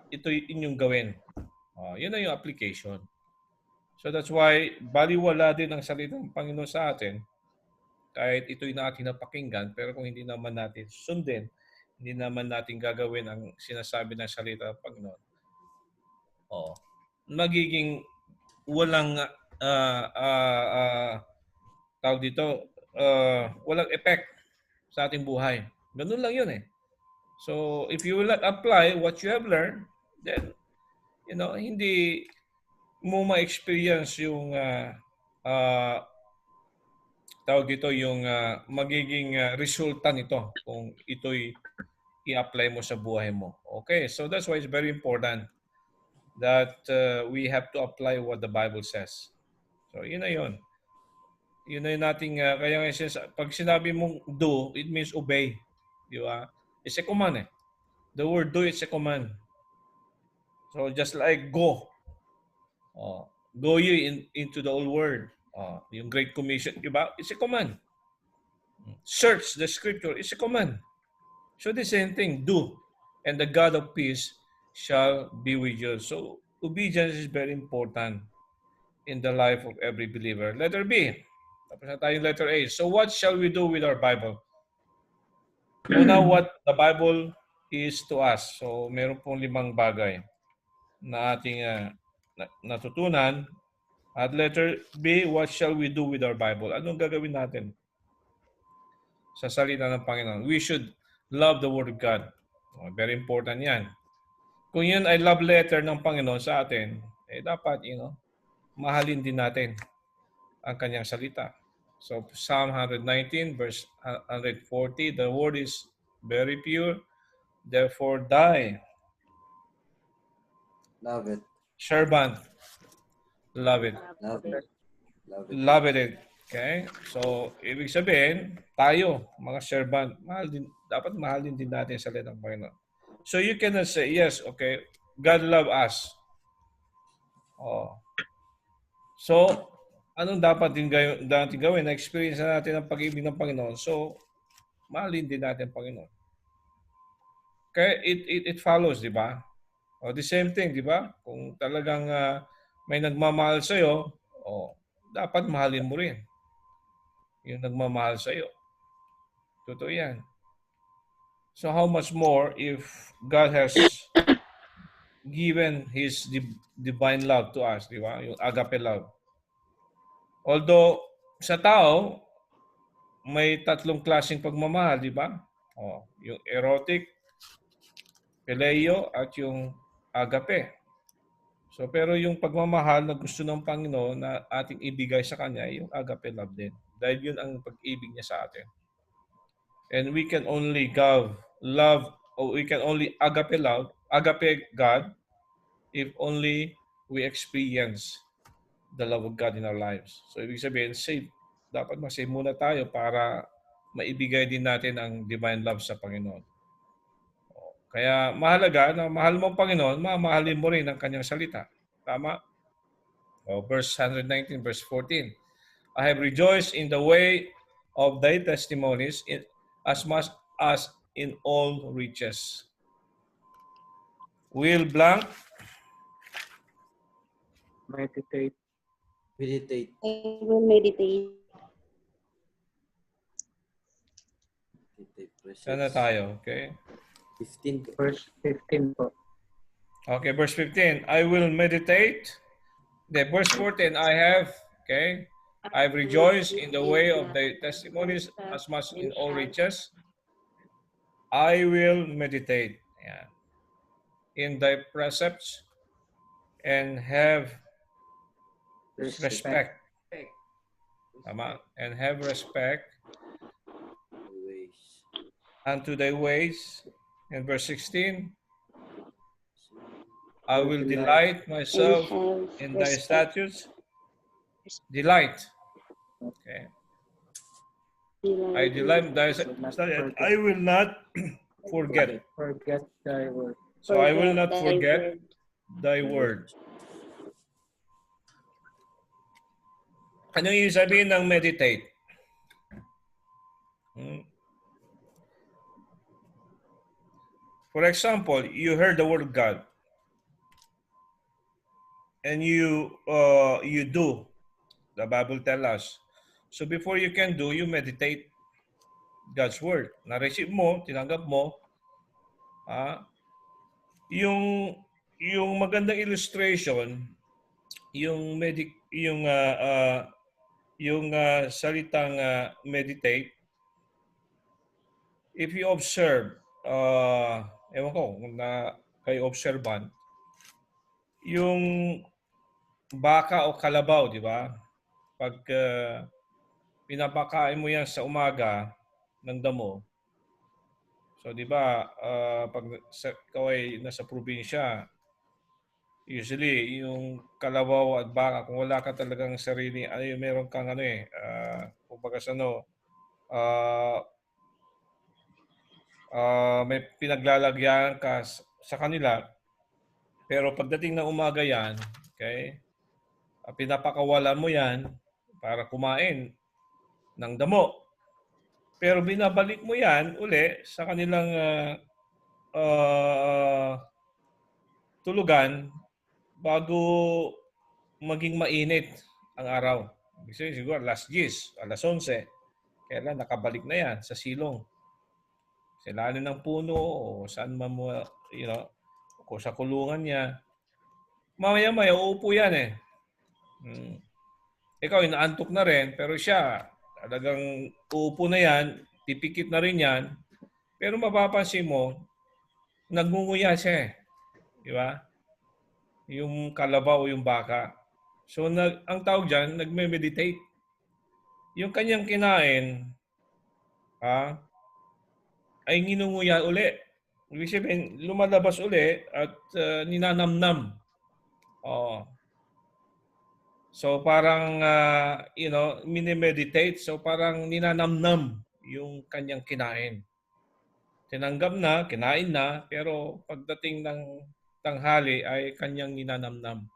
ito inyong gawin. Yun na yung application. So that's why, baliwala din ang salita ng Panginoon sa atin, kahit ito'y natin napakinggan, pero kung hindi naman natin sundin, hindi naman natin gagawin ang sinasabi ng salita ng Panginoon, magiging walang tawag dito, walang effect sa ating buhay. Ganun lang yun eh. So, if you will not apply what you have learned, then, hindi mo ma-experience yung tawag dito, yung magiging resulta nito kung ito'y i-apply mo sa buhay mo. Okay, so that's why it's very important that we have to apply what the Bible says. So, yun na yun. Yun na yung nating, kaya nga pag sinabi mong do, it means obey. Di ba? It's a command eh. The word do, it's a command. So, just like go. Go ye into the old world. Yung Great Commission, di ba? It's a command. Search the scripture, it's a command. So, the same thing, do. And the God of peace shall be with you. So, obedience is very important in the life of every believer. Letter B. Tapos na tayong letter A. So, what shall we do with our Bible? Una, what the Bible is to us. So, meron pong 5 bagay na ating natutunan. At letter B, what shall we do with our Bible? Anong gagawin natin sa salita ng Panginoon? We should love the Word of God. Very important yan. Kung yun ay love letter ng Panginoon sa atin, dapat, mahalin din natin ang kanyang salita. So, Psalm 119, verse 140, the word is very pure, therefore thy Love it. servant, love it. Love it. Love it. Love it. Okay? So, ibig sabihin, tayo, mga servant, dapat mahalin din natin sa salita ng Panginoon. So you cannot say, yes, okay, God love us. Oh. So, anong dapat din gawin? Na-experience na natin ang pag-ibig ng Panginoon. So, mahalin din natin ang Panginoon. Kaya it follows, di ba? O, the same thing, di ba? Kung talagang may nagmamahal sa'yo, dapat mahalin mo rin yung nagmamahal sa'yo. Totoo yan. So how much more if God has given His divine love to us, di ba? Yung agape love. Although, sa tao, may tatlong klaseng pagmamahal, di ba? Yung erotic, phileo, at yung agape. So, pero yung pagmamahal na gusto ng Panginoon na ating ibigay sa Kanya, yung agape love din. Dahil yun ang pag-ibig niya sa atin. And we can only we can only agape God, if only we experience the love of God in our lives. So, ibig sabihin, dapat masave muna tayo para maibigay din natin ang divine love sa Panginoon. Kaya mahalaga na mahal mo ang Panginoon, mamahalin mo rin ang kanyang salita. Tama? Verse 119, verse 14. I have rejoiced in the way of thy testimonies as much as in all riches. Will blank? Meditate. Meditate. I will meditate. Sana tayo, okay? 15. Verse 15 po. Okay, verse 15. I will meditate. Verse 14, I have, okay? I've rejoiced in the way of thy testimonies as much in all riches. I will meditate in thy precepts and have respect. Tama? And have respect unto thy ways. In verse 16, I will delight myself in thy statutes. Delight. Okay. I delight in thy statutes. I will not forget. Forget thy word. So I will not forget thy word. Ano yung sabihin ng meditate? For example, you heard the word of God, and you do. The Bible tells us. So before you can do, you meditate God's word. Na-receive mo, tinanggap mo. Yung magandang illustration, yung salitang meditate. If you observe, ewan ko kung na kayo observant, yung baka o kalabaw, di ba? Pag pinapakain mo yan sa umaga ng damo, so di ba, pag ikaw ay nasa probinsya, usually yung kalabaw at baka, kung wala ka talagang sarili, meron kang kumbaga may pinaglalagyan ka sa kanila, pero pagdating ng umaga yan, okay, pinapakawalan mo yan para kumain ng damo. Pero binabalik mo yan uli sa kanilang tulugan bago maging mainit ang araw. Siguro alas 10, alas 11, kailan nakabalik na yan sa silong. Sa ilalim ng puno o saan man mo, o sa kulungan niya. Mamaya-maya, uupo yan eh. Ikaw, inaantok na rin, pero siya, talagang uupo na yan, tipikit na rin yan, pero mapapansin mo, nagngunguya siya eh. Di ba? Yung kalabaw o yung baka. So, ang tawag dyan, nagme-meditate. Yung kanyang kinain, ay nginunguya uli. Ibig sabihin, lumalabas uli at ninanamnam. So parang, minimeditate. So parang ninanamnam yung kanyang kinain. tinanggap na, kinain na, pero pagdating ng tanghali ay kanyang ninanamnam.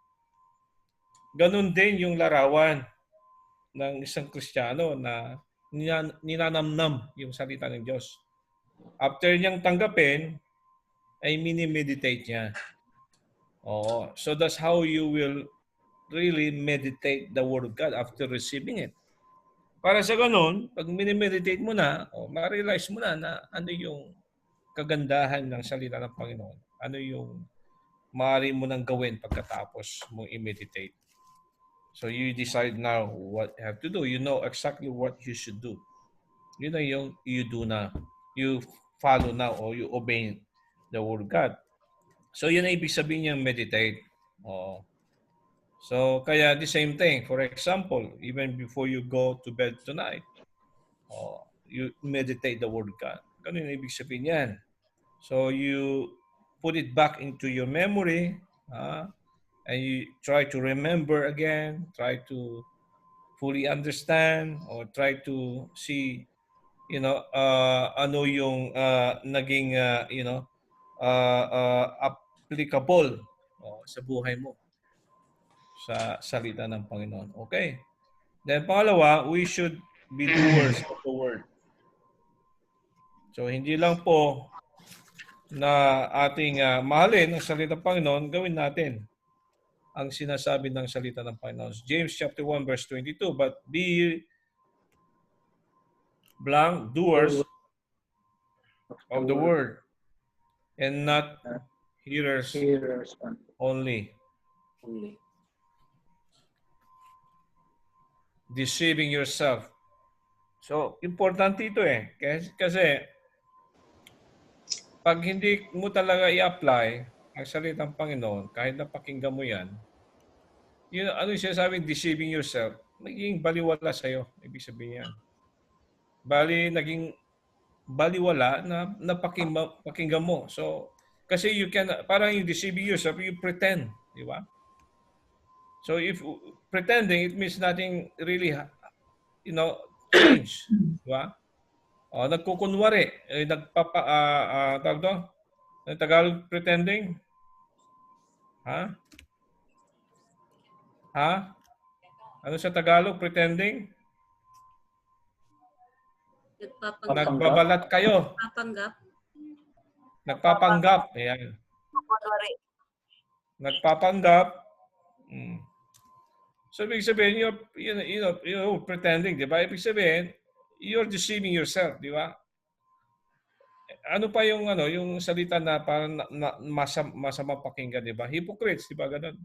Ganon din yung larawan ng isang Kristiyano na ninanamnam yung salita ng Diyos. After niyang tanggapin, ay mini-meditate niya. Oo. So that's how you will really meditate the Word of God after receiving it. Para sa ganun, pag mini-meditate mo na, ma-realize mo na ano yung kagandahan ng salita ng Panginoon. Ano yung maaari mo nang gawin pagkatapos mong i-meditate. So you decide now what you have to do. You know exactly what you should do. Yun na yung you do na. You follow now or you obey the Word of God. So yun ang ibig sabihin niyang meditate. So kaya the same thing. For example, even before you go to bed tonight, you meditate the Word of God. Ganun yung ibig sabihin yan. So you put it back into your memory, and you try to remember again, try to fully understand, or try to see, ano yung naging, applicable sa buhay mo sa salita ng Panginoon. Okay? Then pangalawa, we should be doers of the Word. So hindi lang po na ating mahalin ang salita ng Panginoon, gawin natin ang sinasabi ng salita ng Panginoon. James chapter 1 verse 22, but be blank doers of the word and not hearers only. Deceiving yourself. So, importante ito eh. Kasi pag hindi mo talaga i-apply ang salitang Panginoon, kahit napakinggan mo yan, ano yung sinasabing deceiving yourself, magiging baliwala sa'yo. Ibig sabihin yan. Naging baliwala na napakinggan mo. So, kasi parang yung deceiving yourself, you pretend. Di ba? So, if pretending, it means nothing really, change. Di ba? Nagkukunwari. Tawag doon? Tagalog pretending? Ha? Ano sa Tagalog pretending? Nagbabalat kayo. Nagpapanggap. Ayan. Nagpapanggap. So, ibig sabihin, you're pretending, di ba? Ibig sabihin, you're deceiving yourself, di ba? Ano pa yung salita na parang masama pakinggan, di ba? Hypocrites, di ba ganun?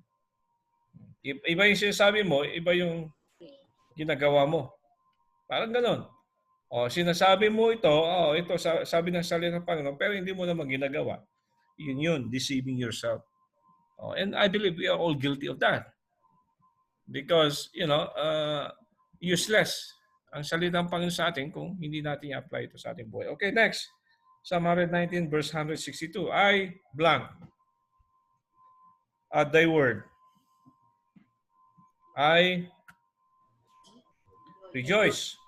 Iba yung sinasabi mo, iba yung ginagawa mo. Parang ganun. Sinasabi mo ito sabi ng salita ng Panginoon, pero hindi mo naman ginagawa. Yun, deceiving yourself. And I believe we are all guilty of that. Because, useless ang salita ng Panginoon sa atin kung hindi natin i-apply ito sa ating buhay. Okay, next. Psalm 119 verse 162. I blank at thy word. I rejoice.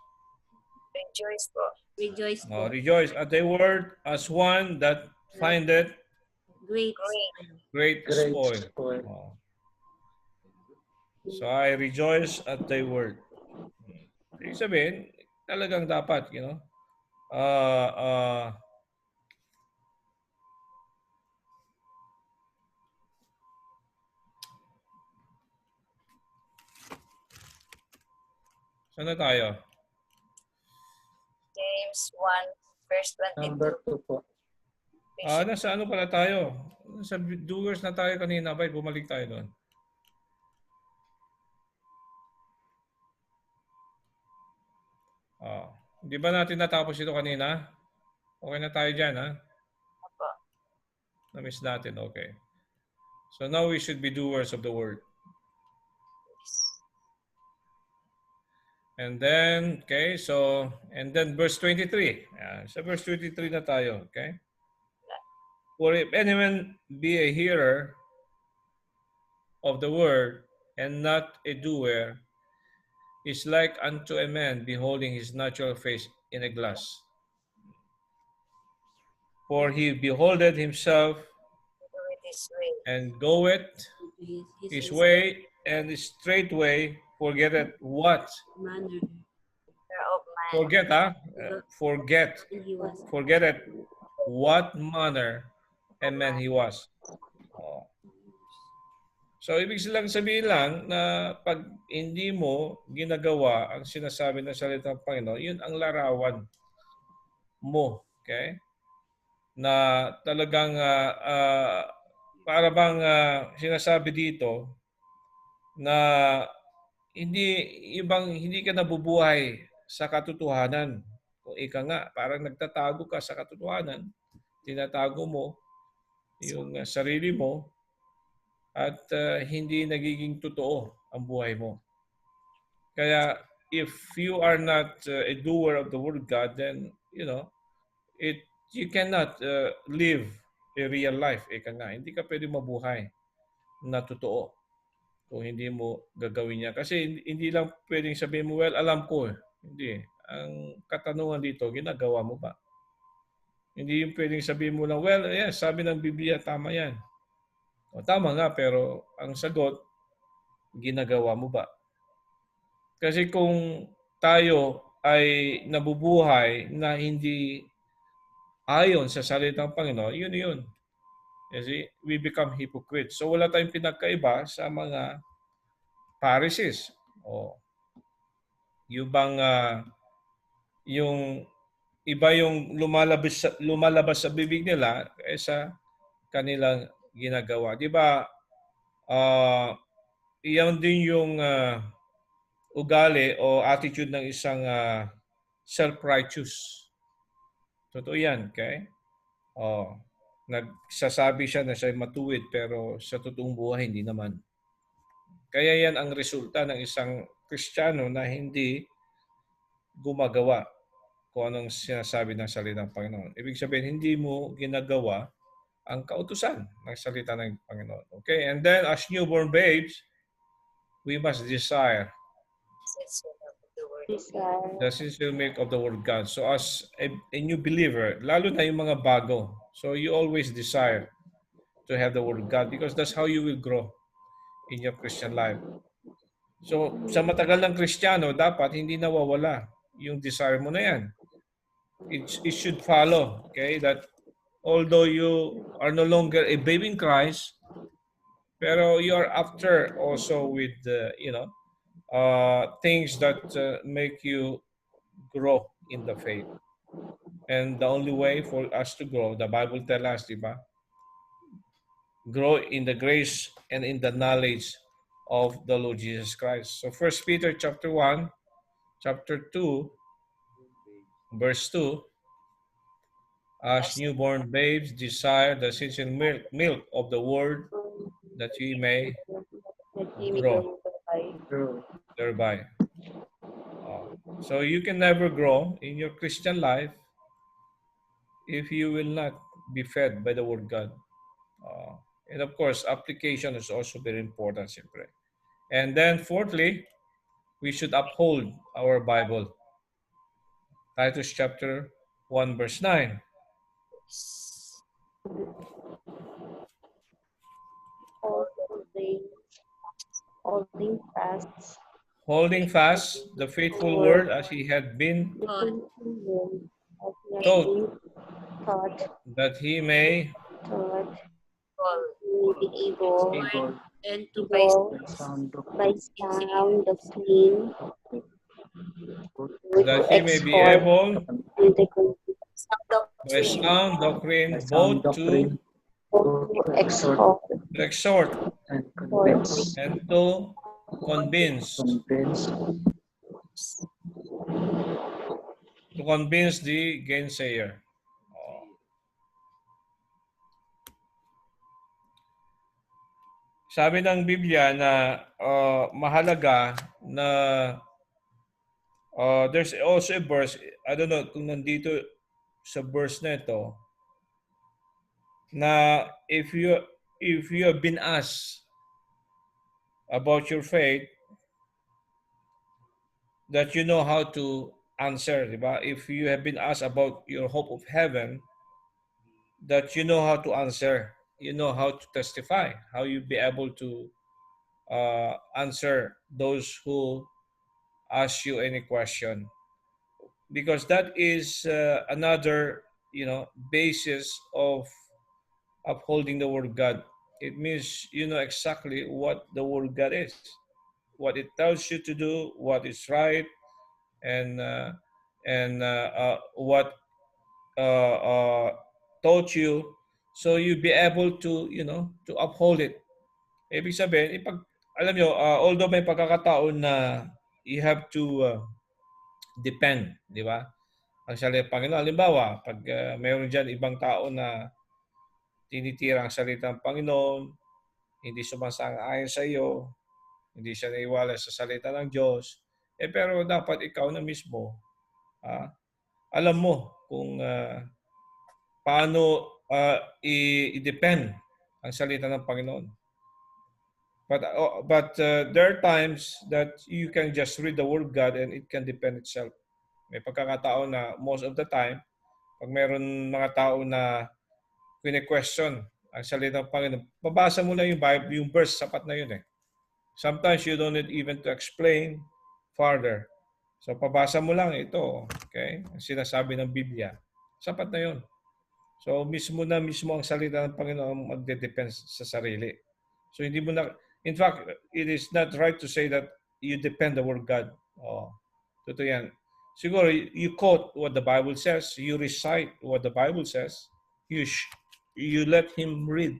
Rejoice po. Rejoice po. Rejoice at thy word as one that findeth great spoil. So I rejoice at thy word. Ibig sabihin, talagang dapat, saan na tayo? James 1 verse 22. Number 2 po. Nasa ano pala tayo? Nasa doers na tayo kanina. Bumalik tayo doon. Di ba natin natapos ito kanina? Okay na tayo dyan, ha? Na-miss natin, okay. So now we should be doers of the word. And then, okay, and then verse 23. Sa verse 23 na tayo, okay? For if anyone be a hearer of the word and not a doer, is like unto a man beholding his natural face in a glass. For he beholdeth himself do it his way. and goeth his way, and straightway forgetteth what? Manner of man. Forget, forgetteth what manner and man he was. Oh. So, ibig lang sabihin lang na pag hindi mo ginagawa ang sinasabi ng salita ng Panginoon, yun ang larawan mo. Okay? Na talagang para bang sinasabi dito na hindi ka nabubuhay sa katotohanan. Kung ika nga, parang nagtatago ka sa katotohanan, tinatago mo yung sarili mo, at hindi nagiging totoo ang buhay mo. Kaya if you are not a doer of the Word of God, then you cannot live a real life. Ika nga, hindi ka pwede mabuhay na totoo kung hindi mo gagawin niya. Kasi hindi lang pwedeng sabihin mo, well, alam ko. Hindi. Ang katanungan dito, ginagawa mo ba? Hindi yung pwedeng sabihin mo lang, well, yes, sabi ng Biblia, tama yan. O, tama nga, pero ang sagot, ginagawa mo ba? Kasi kung tayo ay nabubuhay na hindi ayon sa salitang Panginoon, yun. Kasi we become hypocrites. So wala tayong pinagkaiba sa mga Pharisees. O, yung bang, yung iba yung lumalabas sa bibig nila kaysa kanilang ginagawa. Di ba, iyan din yung ugali o attitude ng isang self-righteous. Totoo yan, okay? Nagsasabi siya na siya matuwid pero sa totoong buhay hindi naman. Kaya yan ang resulta ng isang Kristiyano na hindi gumagawa kung anong sinasabi ng salita ng Panginoon. Ibig sabihin, hindi mo ginagawa ang kautusan ng salita ng Panginoon. Okay? And then, as newborn babes, we must desire the sincere milk of the Word of God. So as a new believer, lalo na yung mga bago, so you always desire to have the Word of God because that's how you will grow in your Christian life. So sa matagal ng Kristiyano, dapat hindi nawawala yung desire mo na yan. It should follow, okay, that although you are no longer a baby in Christ, pero you are after also with things that make you grow in the faith. And the only way for us to grow, the Bible tells us, diba? Grow in the grace and in the knowledge of the Lord Jesus Christ. So 1 Peter chapter 1, chapter 2, verse 2, as newborn babes desire the sincere milk of the word that we may grow thereby. So you can never grow in your Christian life if you will not be fed by the Word of God. And of course, application is also very important, siyempre. And then fourthly, we should uphold our Bible. Titus chapter 1, verse 9. Holding fast the faithful word as he had been taught, that he may be able and to by sound doctrine, that he may be able by sound doctrine both to exhort and to convince the gainsayer. Sabi ng Biblia na mahalaga na there's also a verse, I don't know kung nandito sa verse na ito, na if you have been asked about your faith, that you know how to answer, diba? If you have been asked about your hope of heaven, that you know how to answer, you know how to testify, how you be able to answer those who ask you any question, because that is another basis of upholding the word of God. It means you know exactly what the word of God is, what it tells you to do, what is right, and what taught you, so you be able to to uphold it. Ibig sabihin, alam nyo, although may pagkakataon na you have to depend, di ba? Ang salita ng Panginoon. Halimbawa, pag mayroon dyan ibang tao na tinitira ang salita ng Panginoon, hindi sumasang-ayon sa iyo, hindi siya naiwala sa salita ng Diyos, pero dapat ikaw na mismo, alam mo kung paano i-depend ang salita ng Panginoon. But there are times that you can just read the Word of God and it can depend itself. May pagkakataon na most of the time, pag mayroon mga tao na question ang salita ng Panginoon, babasa mo lang yung Bible, yung verse, sapat na yun eh. Sometimes you don't need even to explain further. So pabasa mo lang ito, okay? Ang sinasabi ng Biblia. Sapat na yun. So mismo ang salita ng Panginoon magde-depend sa sarili. So hindi mo na, in fact, it is not right to say that you depend the word of God. Totoo yan. Siguro, you quote what the Bible says, you recite what the Bible says, you let him read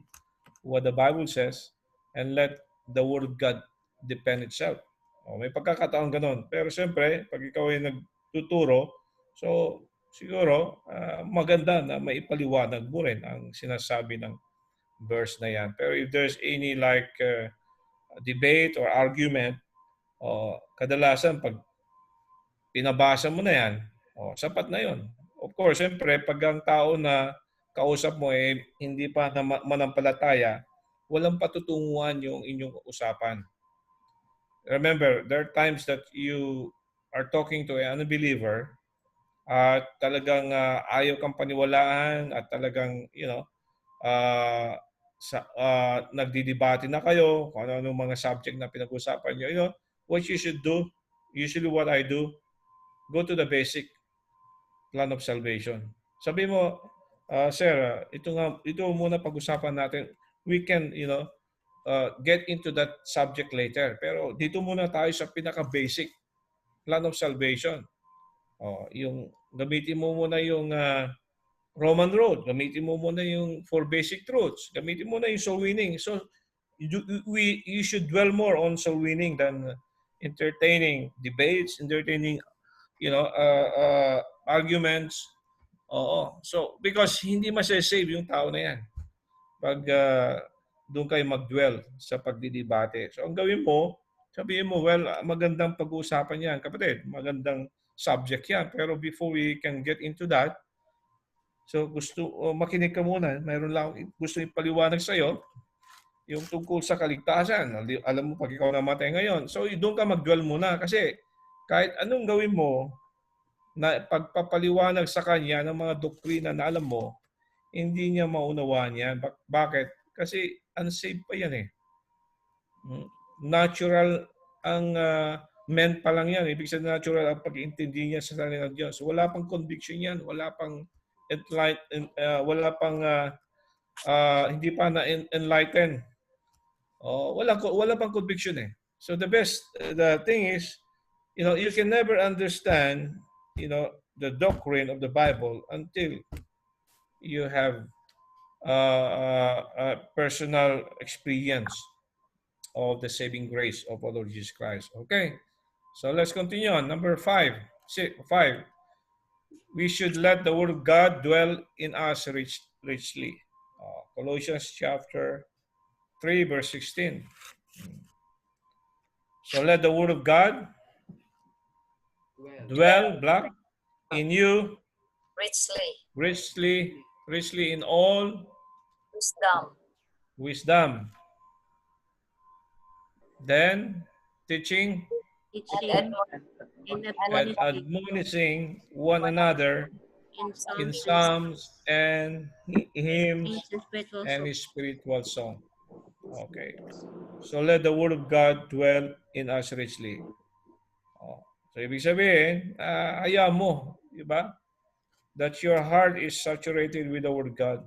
what the Bible says, and let the word of God depend itself. May pagkakataon ganun. Pero siyempre, pag ikaw ay nagtuturo, so siguro, maganda na maipaliwanag mo rin ang sinasabi ng verse na yan. Pero if there's any debate or argument, kadalasan pag pinabasa mo na yan, sapat na yon. Of course, siyempre, pag ang tao na kausap mo hindi pa manampalataya, walang patutunguhan yung inyong usapan. Remember, there are times that you are talking to an unbeliever at talagang ayaw kang paniwalaan at talagang, nagdidebate na kayo kung ano mga subject na pinag-usapan nyo. What you should do, usually what I do, go to the basic plan of salvation. Sabi mo, sir, ito muna pag-usapan natin. We can, get into that subject later. Pero dito muna tayo sa pinaka-basic plan of salvation. Yung gamitin mo muna yung Roman road. Gamitin mo muna yung 4 basic truths. Gamitin mo na yung soul winning. So you should dwell more on soul winning than entertaining debates, entertaining arguments. So because hindi masasave yung tao na yan pag doon kayo mag-dwell sa pagdidebate. So ang gawin mo, sabihin mo, well, magandang pag-uusapan yan, kapatid. Magandang subject yan. Pero before we can get into that, so makinig ka muna. Mayroon lang gusto ipaliwanag sa iyo yung tungkol sa kaligtasan. Alam mo, pag ikaw namatay ngayon. So doon ka mag-dwell muna kasi kahit anong gawin mo na pagpapaliwanag sa kanya ng mga doktrina na alam mo, hindi niya maunawaan yan. Bakit? Kasi unsaved pa yan eh. Natural ang men pa lang yan. Ibig sabihin natural ang pag-iintindi niya sa salita ng Diyos. Wala pang conviction yan. Wala pang hindi pa na-enlighten. Wala pang conviction eh. So the thing is, you can never understand, the doctrine of the Bible until you have a personal experience of the saving grace of our Lord Jesus Christ. Okay, so let's continue on. Number 5. We should let the word of God dwell in us richly. Colossians chapter 3, verse 16. So let the word of God dwell in you richly in all wisdom. Then teaching and admonishing one another in psalms and hymns spiritual and spiritual song. Okay. So let the word of God dwell in us richly. Oh. So ibig sabihin, hayaan mo, di ba? That your heart is saturated with the word of God.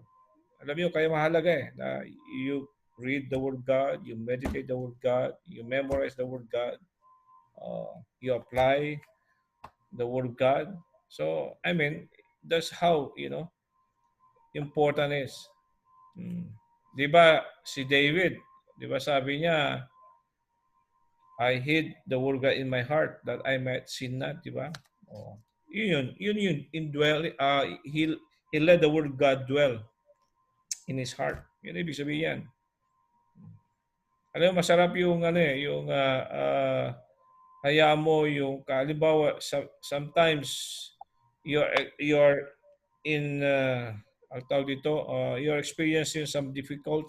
Alam niyo, kaya mahalaga na you read the word of God, you meditate the word of God, you memorize the word of God, you apply the word of God. So, I mean, that's how, important is. Di ba si David, di ba sabi niya, I hid the word of God in my heart that I might sin not, di ba? Oh. Yun, indwell, he let the word of God dwell in his heart. Yun ibig sabihin yan. Alam mo, masarap yung hayaan mo yung halimbawa sometimes you're in ang tawag dito, you're experiencing some difficult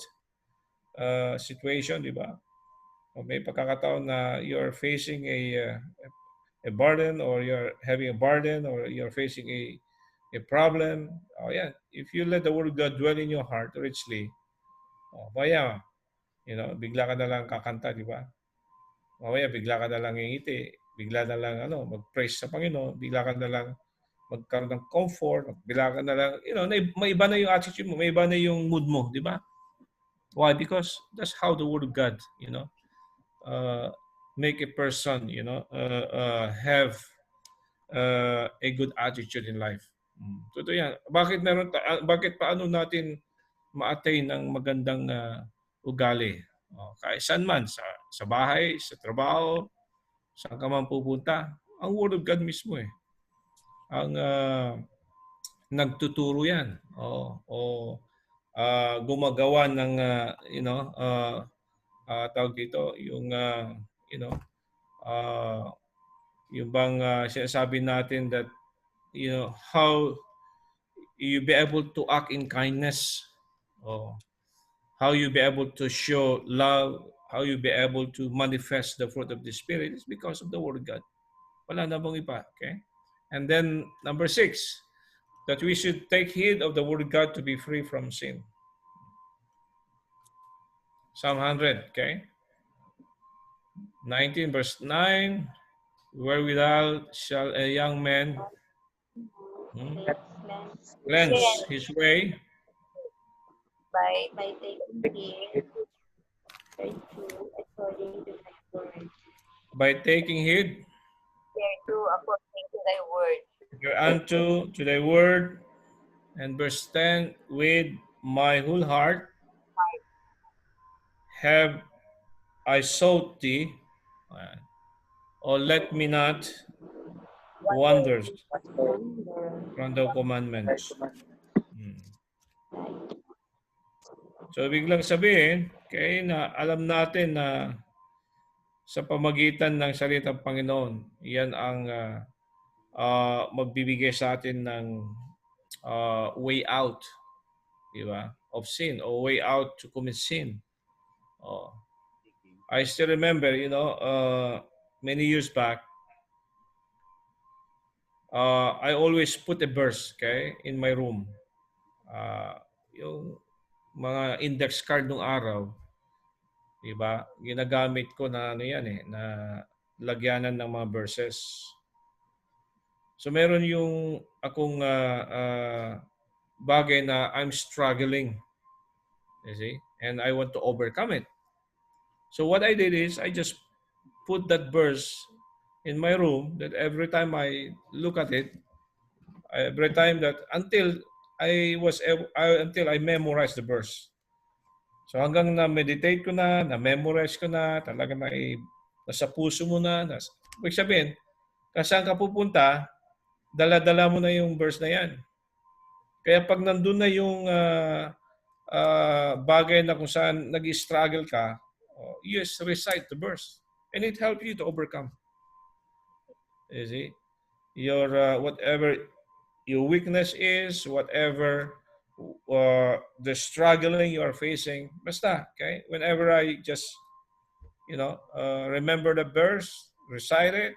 situation, di ba? O may pagkakataon na you're facing a burden, or you're having a burden, or you're facing a problem. Oh yeah, if you let the word of God dwell in your heart richly, baya, bigla ka na lang kakanta, di ba? Mamaya bigla ka na lang ngingiti, bigla na lang mag-praise sa Panginoon, bigla ka na lang magkaroon ng comfort, bigla ka na lang, may iba na yung attitude mo, may iba na yung mood mo, di ba? Why? Because that's how the word of God, make a person, have a good attitude in life. Totoo yan. Bakit paano natin ma-attain ng magandang ugali? Kahit saan man, sa bahay, sa trabaho, saan ka man pupunta, ang word of God mismo ang nagtuturo yan. Gumagawa ng, tawag dito, yung, yung bang sinasabi natin that, how you be able to act in kindness, how you be able to show love, how you be able to manifest the fruit of the Spirit is because of the Word of God. Wala na bang iba, okay? And then, number 6, that we should take heed of the Word of God to be free from sin. Psalm 100, okay? 19 verse 9, wherewithal shall a young man cleanse his way by taking heed according to thy word. by taking heed Thereto according to thy word. hereunto to thy word. And verse 10, with my whole heart have I sought thee, or let me not wander from the commandments. So, biglang sabihin, okay, na alam natin na sa pamagitan ng salitang Panginoon, yan ang magbibigay sa atin ng way out, di ba, of sin, or way out to commit sin. I still remember, many years back, I always put a verse, okay, in my room. Yung mga index card nung araw, di ba? Ginagamit ko na na lagyanan ng mga verses. So meron yung akong bagay na I'm struggling, you see, and I want to overcome it. So what I did is I just put that verse in my room, that every time I look at it, every time that until I memorize the verse. So hanggang na-meditate ko na-memorize ko na, talaga nasa puso mo na, ibig sabihin, kasi saan ka pupunta, dala-dala mo na yung verse na yan. Kaya pag nandun na yung bagay na kung saan nag-struggle ka, you just recite the verse. And it helps you to overcome. You see? Your, whatever your weakness is, whatever the struggling you are facing, basta, okay? Whenever I just, remember the verse, recite it,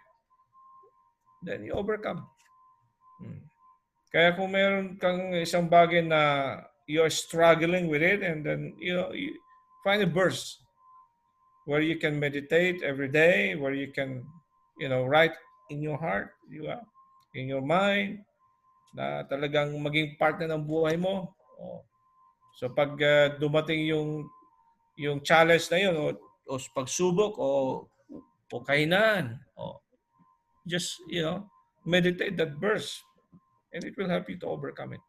then you overcome. Kaya kung meron kang isang bagay na you're struggling with it, and then, you find a verse where you can meditate every day, where you can, write in your heart, di ba? In your mind, na talagang maging part na ng buhay mo. Oh. So pag dumating yung challenge na yun, o pagsubok, o kahinaan, just, meditate that verse, and it will help you to overcome it.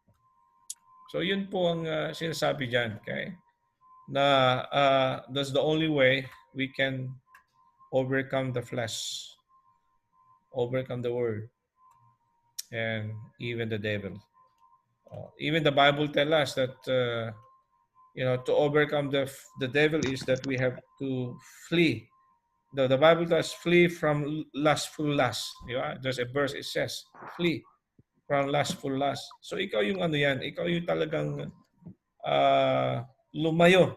So yun po ang sinasabi dyan, okay? Na that's the only way we can overcome the flesh, overcome the world, and even the devil. Even the Bible tells us that to overcome the devil is that we have to flee. The Bible tells us flee from lustful lust. There's a verse, it says, flee from lustful lust. So ikaw yung yan, ikaw yung talagang lumayo.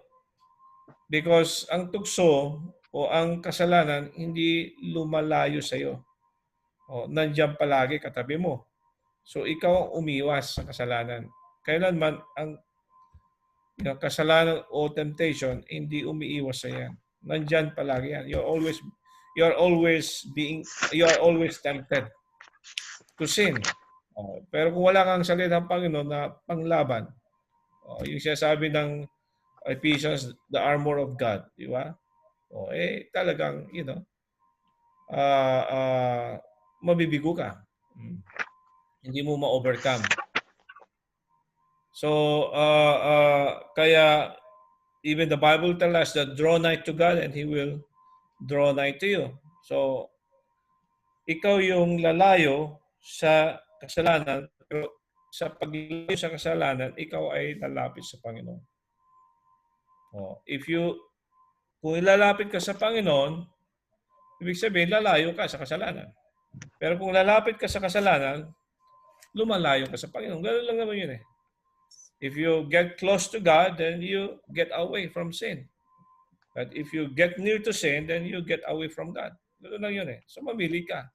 Because ang tukso o ang kasalanan hindi lumalayo sa iyo. Nandiyan palagi katabi mo. So ikaw ang umiwas sa kasalanan. Kailanman ang kasalanan o temptation hindi umiiwas sa yan. Nandiyan palagi yan. You are always tempted to sin. Pero kung wala kang salita ng Panginoon na panglaban, yung sinasabi ng Ephesians, the armor of God, di ba? Talagang, mabibigo ka. Hindi mo ma-overcome. So, kaya, even the Bible tells us that draw nigh to God and He will draw nigh to you. So, ikaw yung lalayo sa kasalanan, pero sa paglalayo sa kasalanan, ikaw ay lalapit sa Panginoon. Kung ilalapit ka sa Panginoon, ibig sabihin, lalayo ka sa kasalanan. Pero kung lalapit ka sa kasalanan, lumalayo ka sa Panginoon. Ganun lang naman yun eh. If you get close to God, then you get away from sin. But if you get near to sin, then you get away from God. Ganun lang yun eh. So mamili ka.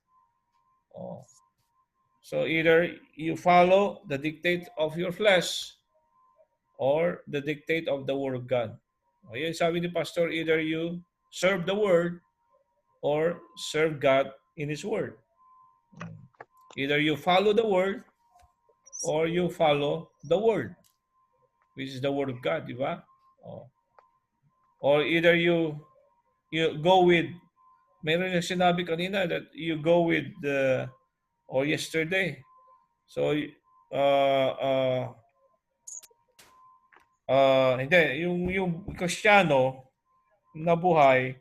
So either you follow the dictate of your flesh or the dictate of the Word of God. Yan sabi ni Pastor, either you serve the Word or serve God in His Word. Either you follow the Word or you follow the Word, which is the Word of God, di ba? Or either you go with, meron yung sinabi kanina that you go with yesterday. So, hindi, yung Kristiyano na buhay,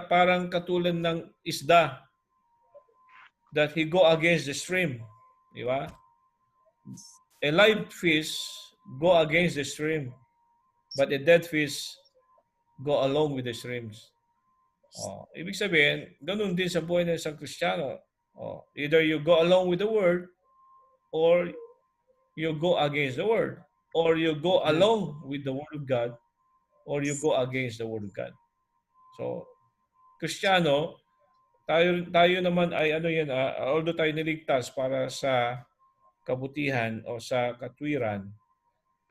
parang katulad ng isda that he go against the stream. Di ba? A live fish go against the stream, but a dead fish go along with the streams. Ibig sabihin, ganun din sa buhay ng isang Kristiyano. Either you go along with the Word or you go against the Word. Or you go along with the Word of God or you go against the Word of God. So, Kristiyano, tayo naman ay although tayo niligtas para sa kabutihan o sa katwiran,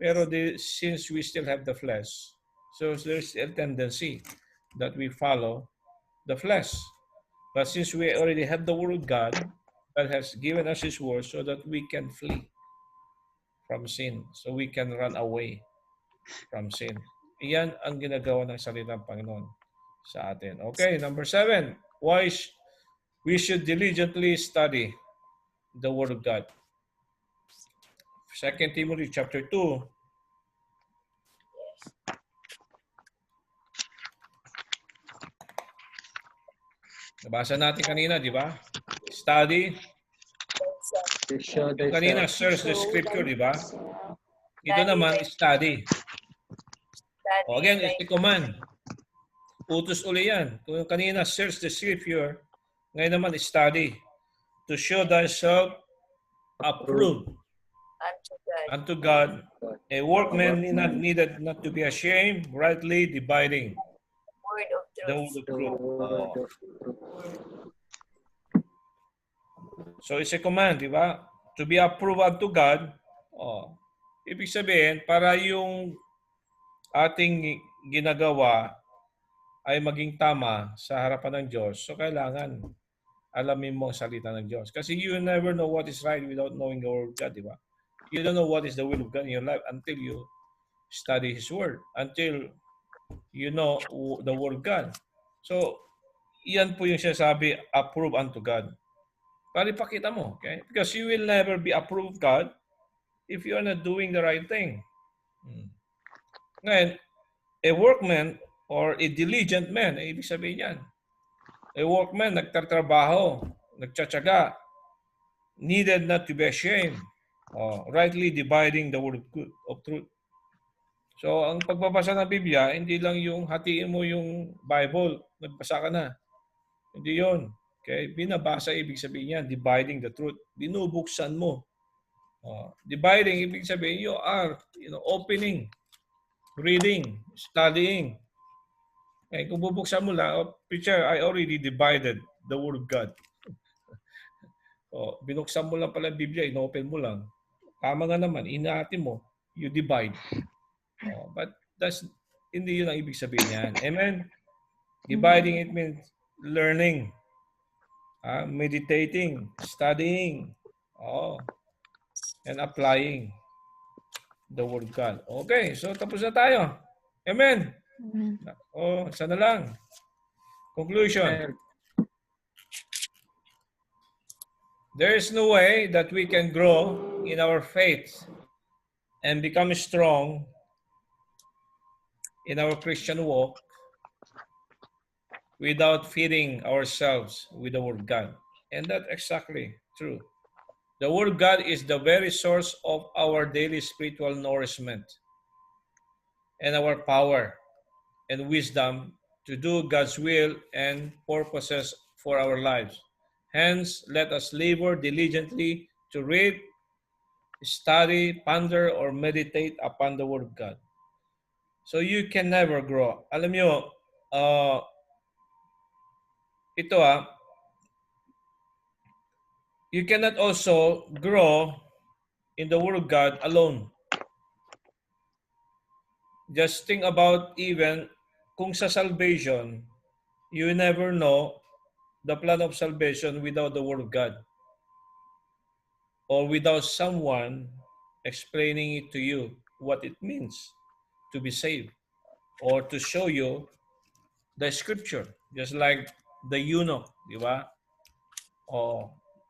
pero since we still have the flesh, so there's a tendency that we follow the flesh. But since we already have the Word of God, God has given us His Word so that we can flee from sin, so we can run away from sin. Iyan ang ginagawa ng salita ng Panginoon sa atin. Okay, number 7. Why we should diligently study the Word of God. 2 Timothy chapter 2. Nabasa natin kanina, di ba? Study. Yung kanina, search the scripture, di ba? Ito naman, study. Again, it's the command. Utos uli yan. Kung kanina, search the scripture, ngayon naman, study. To show thyself approved unto God, a workman needed not to be ashamed, rightly dividing the word of truth. So it's a command, di ba? to be approved unto God, ibig sabihin, para yung ating ginagawa ay maging tama sa harapan ng Diyos, so kailangan alamin mo ang salita ng Diyos. Kasi you never know what is right without knowing the Word of God, di ba? You don't know what is the will of God in your life until you study His Word, until you know the Word of God. So, iyan po yung sinasabi, approve unto God. Para ipakita mo, okay? Because you will never be approved of God if you are not doing the right thing. Ngayon, a workman or a diligent man, ibig sabihin yan. A workman, nagtatrabaho, nagtsatsaga, needed not to be ashamed, rightly dividing the word of truth. So, ang pagbabasa ng Biblia, hindi lang yung hatiin mo yung Bible, nagbasa ka na. Hindi yun. Okay? Binabasa, ibig sabihin yan, dividing the truth. Binubuksan mo. Dividing, ibig sabihin, you are opening, reading, studying. Eh, kung bubuksan mo lang, preacher, I already divided the Word of God. Binuksan mo lang pala ang Biblia, inopen mo lang. Tama nga naman, inaatin mo, you divide. But hindi yun ang ibig sabihin yan. Amen? Dividing, it means learning, meditating, studying, and applying the Word of God. Okay, so tapos na tayo. Amen? Sana lang. Conclusion. There is no way that we can grow in our faith and become strong in our Christian walk without feeding ourselves with the Word of God. And that's exactly true. The Word of God is the very source of our daily spiritual nourishment and our power and wisdom to do God's will and purposes for our lives. Hence, let us labor diligently to read, study, ponder, or meditate upon the Word of God. So you can never grow. Alam nyo, you cannot also grow in the Word of God alone. Just think about even kung sa salvation, you never know the plan of salvation without the Word of God or without someone explaining it to you what it means to be saved or to show you the Scripture. Just like the eunuch, di ba?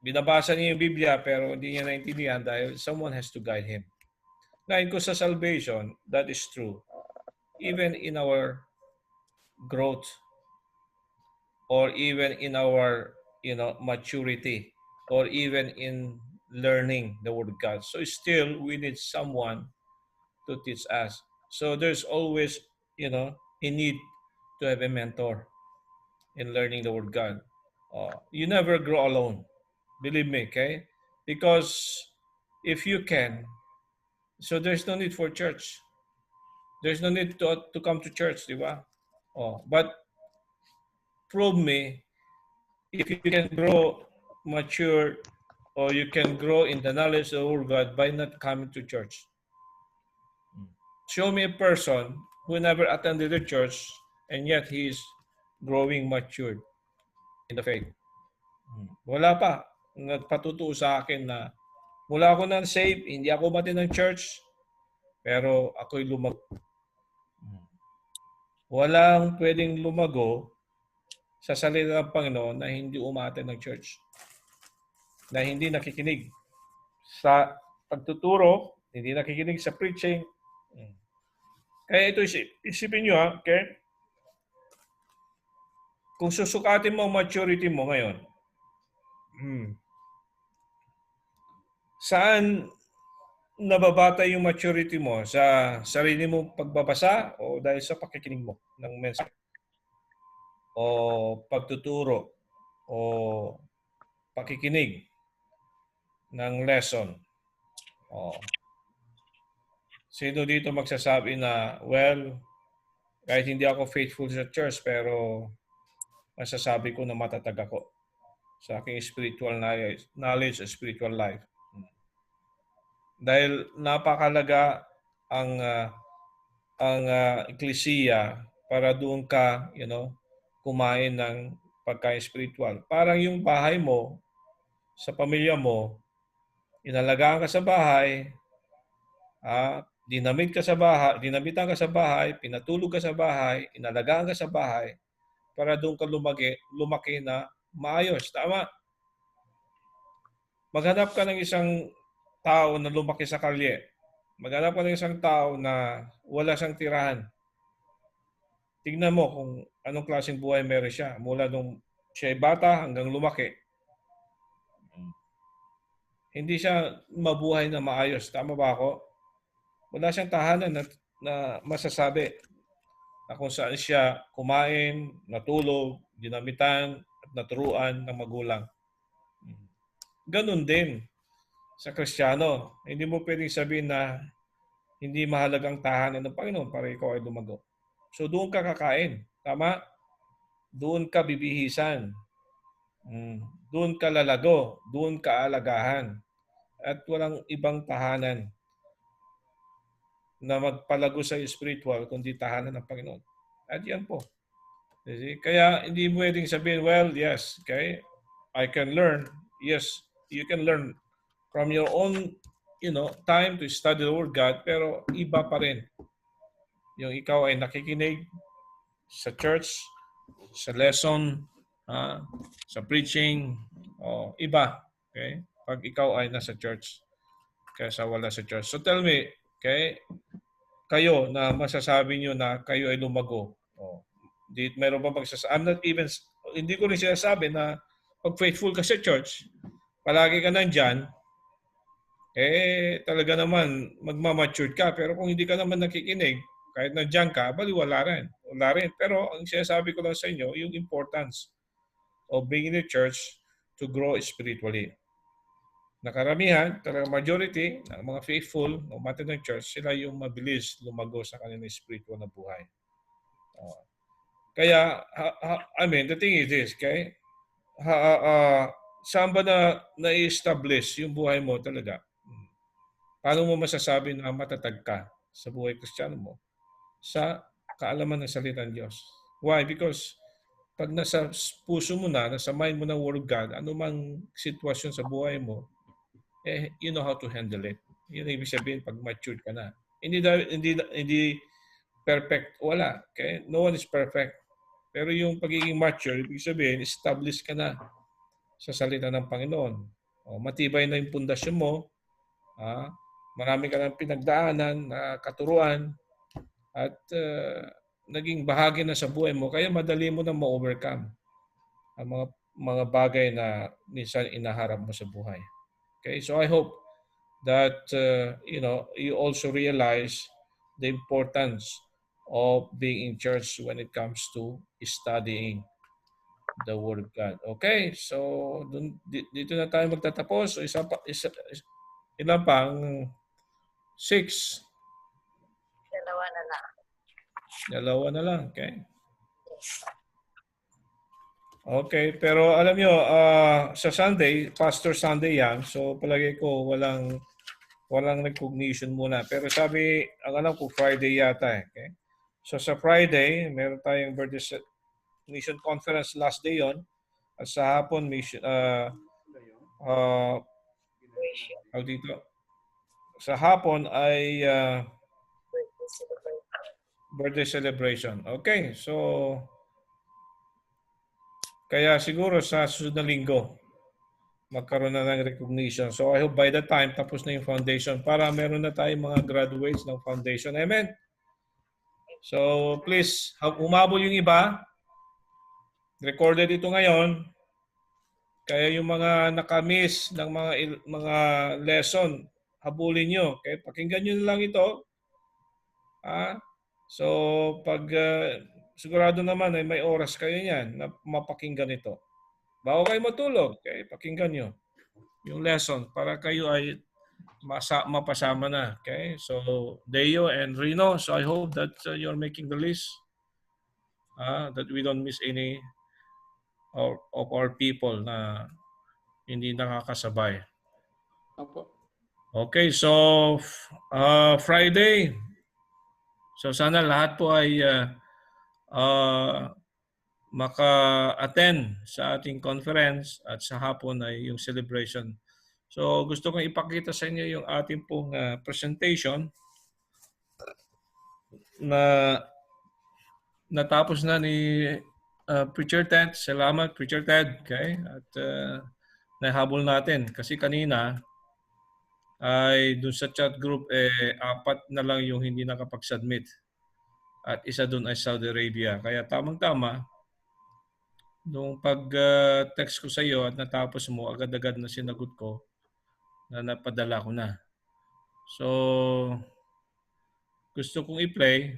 Binabasa niya yung Biblia pero hindi niya naintindihan dahil someone has to guide him. Ngayon ko sa salvation, that is true. Even in our growth or even in our maturity or even in learning the Word of God. So still, we need someone to teach us. So there's always, a need to have a mentor in learning the Word of God. You never grow alone. Believe me, okay? Because if you can, so there's no need for church. There's no need to come to church, di ba? But prove me if you can grow mature or you can grow in the knowledge of the Word of God by not coming to church. Show me a person who never attended the church and yet he is growing mature in the faith. Wala pa. Nagpatutuo sa akin na mula ako nang saved, hindi ako bati ng church, pero ako'y lumago. Walang pwedeng lumago sa salita ng Panginoon na hindi umate ng church, na hindi nakikinig sa pagtuturo, hindi nakikinig sa preaching. Kaya ito isipin nyo, okay? Kung susukatin mo ang maturity mo ngayon, saan nababata yung maturity mo? Sa sarili mong pagbabasa o dahil sa pakikinig mo ng mensahe? O pagtuturo o pakikinig ng lesson? Sino dito magsasabi na, well, kahit hindi ako faithful sa church, pero masasabi ko na matatag ako sa aking spiritual knowledge, spiritual life? Dahil napakalaga ang eklesiya para doon ka, kumain ng pagkain spiritual. Parang yung bahay mo, sa pamilya mo, inalagaan ka sa bahay, dinamitan ka sa bahay, pinatulog ka sa bahay, inalagaan ka sa bahay, para doon ka lumaki na maayos. Tama? Maghanap ka ng isang tao na lumaki sa kalye. Maghanap ka ng isang tao na wala siyang tirahan. Tingnan mo kung anong klaseng buhay meron siya mula nung siya ay bata hanggang lumaki. Hindi siya mabuhay na maayos. Tama ba ako? Wala siyang tahanan na masasabi na kung saan siya kumain, natulog, dinamitan, at naturuan ng magulang. Ganun din sa Kristiyano. Hindi mo pwedeng sabihin na hindi mahalagang tahanan ng Panginoon para ikaw ay lumago. So doon ka kakain. Tama? Doon ka bibihisan. Doon ka lalago. Doon ka alagahan. At walang ibang tahanan na magpalago sa spiritual kundi tahanan ng Panginoon. At yan po. Kaya hindi mo pwedeng sabihin, well, yes, okay, I can learn. Yes, you can learn from your own, time to study the Word of God, pero iba pa rin. Yung ikaw ay nakikinig sa church, sa lesson, sa preaching, iba. Okay? Pag ikaw ay nasa church, kaysa wala sa church. So tell me, okay, kayo na masasabi nyo na kayo ay lumago. Meron ba hindi ko rin sinasabi na pag faithful ka sa church, palagi ka nandyan, talaga naman magmamature ka. Pero kung hindi ka naman nakikinig, kahit nandyan ka, wala rin. Pero ang sinasabi ko lang sa inyo, yung importance of being in the church to grow spiritually. Nakaramihan, talaga majority ng mga faithful, no matter ng church, sila yung mabilis lumago sa kanilang spiritual na buhay. Kaya, the thing is this, okay? Saan ba na-establish yung buhay mo talaga? Paano mo masasabi na matatag ka sa buhay Kristiyano mo? Sa kaalaman ng salita ng Diyos. Why? Because pag nasa puso mo na, nasa mind mo ng Word of God, anumang sitwasyon sa buhay mo, you know how to handle it. Yun ang ibig sabihin pag matured ka na. Hindi perfect. Wala. Okay? No one is perfect. Pero yung pagiging mature, ibig sabihin, established ka na sa salita ng Panginoon. Matibay na yung pundasyon mo. Marami ka ng pinagdaanan na katuruan at naging bahagi na sa buhay mo. Kaya madali mo na ma-overcome ang mga bagay na minsan inaharap mo sa buhay. Okay? So I hope that you also realize the importance of being in church when it comes to studying the Word of God. Okay, so dito na tayo magtatapos. So ilan pang 6? Dalawa na lang. Okay. Okay, pero alam nyo, sa Sunday, Pastor Sunday yan. So palagi ko walang recognition muna. Pero sabi, ang alam ko, Friday yata. Okay? So sa Friday, meron tayong mission conference, last day yon. At sa hapon, sa hapon ay birthday celebration. Okay, so kaya siguro sa susunod na linggo, magkaroon na ng recognition. So I hope by the time tapos na yung foundation para meron na tayong mga graduates ng foundation. Amen? So please, humabol yung iba. Recorded ito ngayon. Kaya yung mga nakamiss ng mga lesson, habulin nyo. Okay? Pakinggan nyo na lang ito. So pag sigurado naman ay may oras kayo yan na mapakinggan ito. Bago kayo matulog, okay? Pakinggan nyo yung lesson para kayo ay mapasama na. Okay? So, Deo and Rino, so I hope that you're making the list, that we don't miss any of our people na hindi nakakasabay. Opo. Okay, so Friday. So sana lahat po ay maka-attend sa ating conference at sa hapon ay yung celebration. So gusto kong ipakita sa inyo yung ating pong presentation na natapos na ni Preacher Ted. Salamat, Preacher Ted. Okay? At nahabol natin kasi kanina ay dun sa chat group 4 na lang yung hindi nakapag-submit. At isa dun ay Saudi Arabia. Kaya tamang-tama, nung pag-text ko sa iyo at natapos mo, agad-agad na sinagot ko na napadala ko na. So, gusto kong i-play.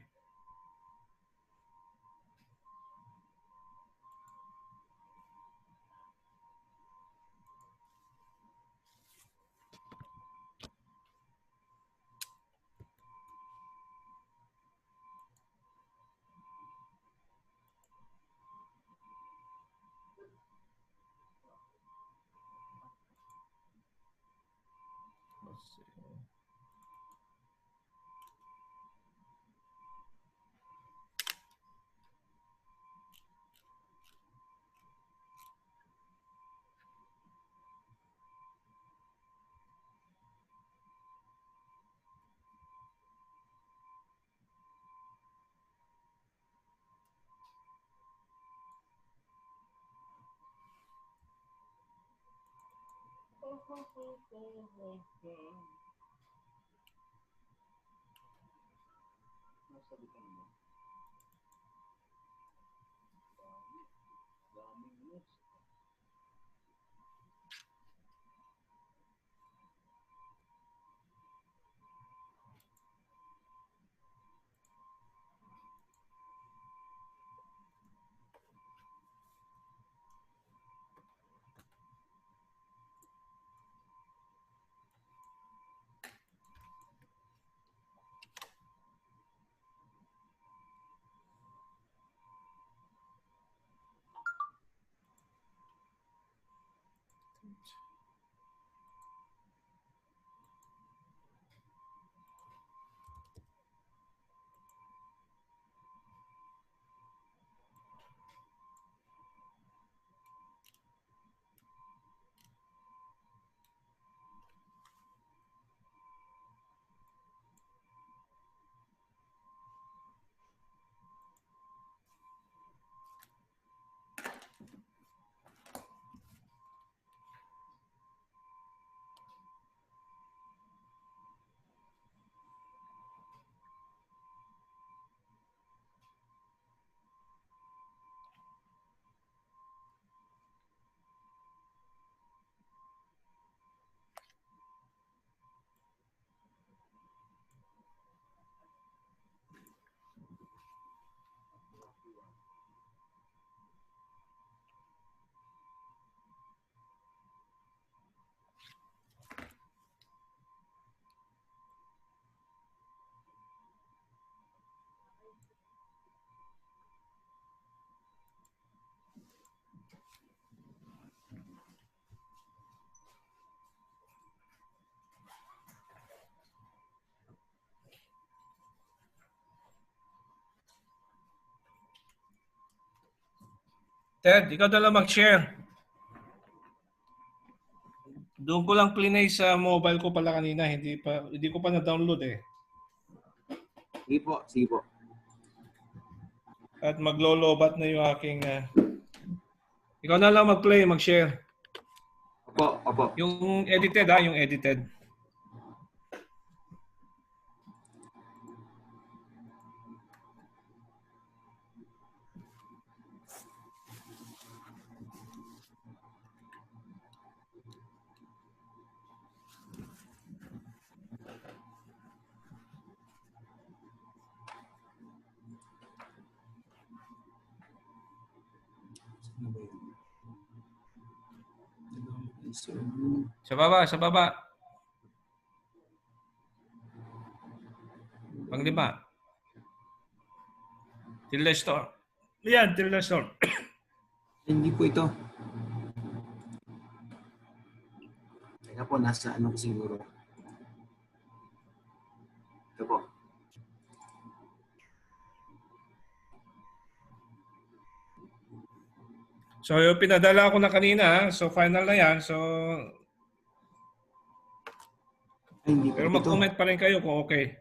Let's see. Ted, ikaw na lang mag-share. Doon ko lang plinay sa mobile ko pala kanina. Hindi ko pa na-download eh. Sige po, sige po. At maglo-lobat na yung aking... ikaw na lang mag-play, mag-share. Opo, opo. Yung edited ha, yung edited. Sa baba, sa baba. Pang-5. Tilde store. Yan, tilde store. Hindi po ito. Teka po, nasa ano ko siguro. So, yung pinadala ko na kanina, so final na yan. So, Ay, hindi po pero ito. mag-comment pa rin kayo kung okay.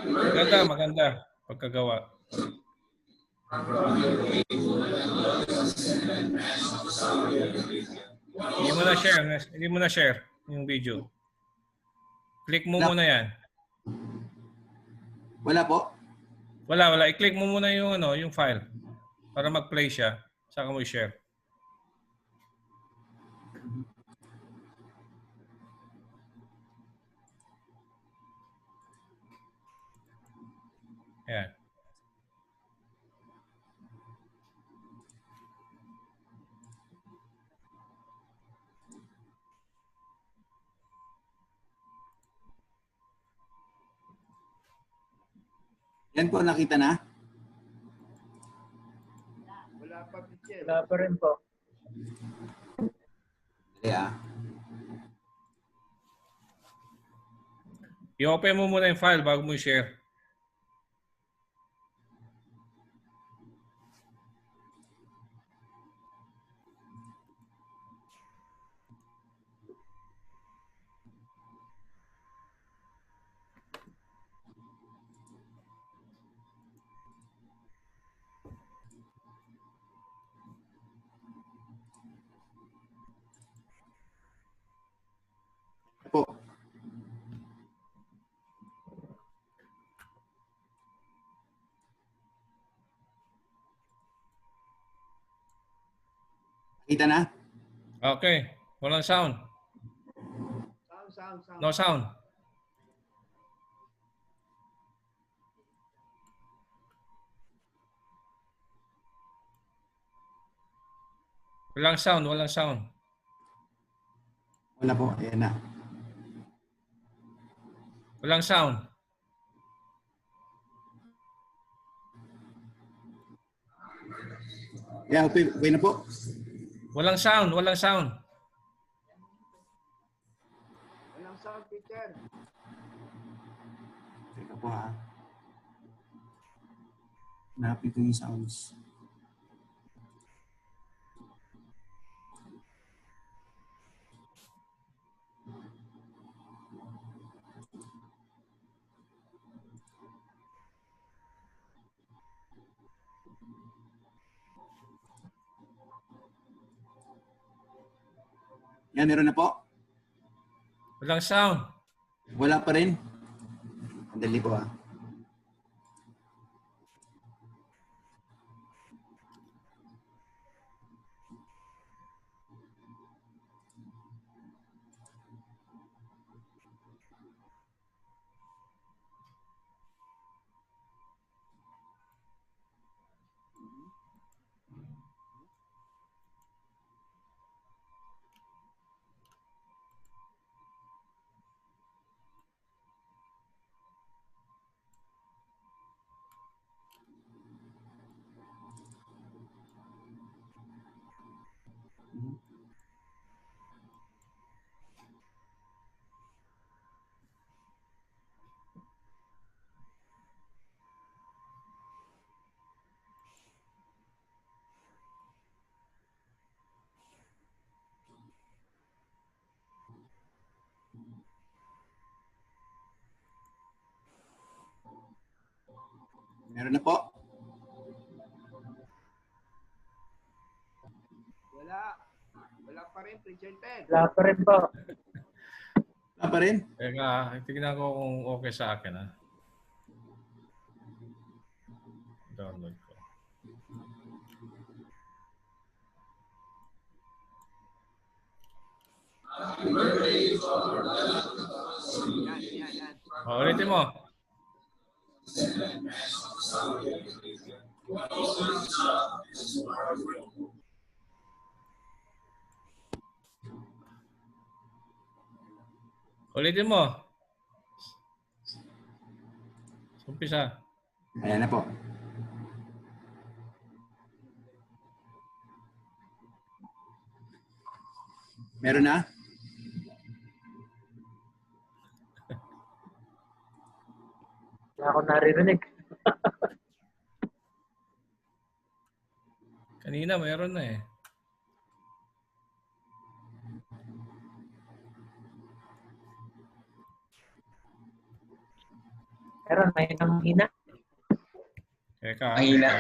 Maganda, maganda. Pagkagawa. Hindi mo na share yung video. Click mo muna yan. Wala po. Wala. I-click mo muna yung yung file para mag-play siya. Saka mo i-share. Ayan. Yan po, nakita na. Wala pa rin po. Dali ah. I-open mo muna yung file bago mo i-share. Po. Nakita na? Okay. Walang sound. No sound. Walang sound. Wala po. Ayan na. Walang sound. Yeah, okay na po. Walang sound. Teka po ha. Hanapin ko yung sounds. Yan, meron na po. Walang sound. Wala pa rin. Dali po ah. Meron na po. Wala pa rin po. Wala pa rin. Teka, tignan ko kung okay sa akin ha. Download ko. Ulitin mo. Ulitin mo. Umpisa. Ayan na po. Meron na? Wala ako naririnig. Kanina meron na eh. Pero may nang hina. Teka. Mahina.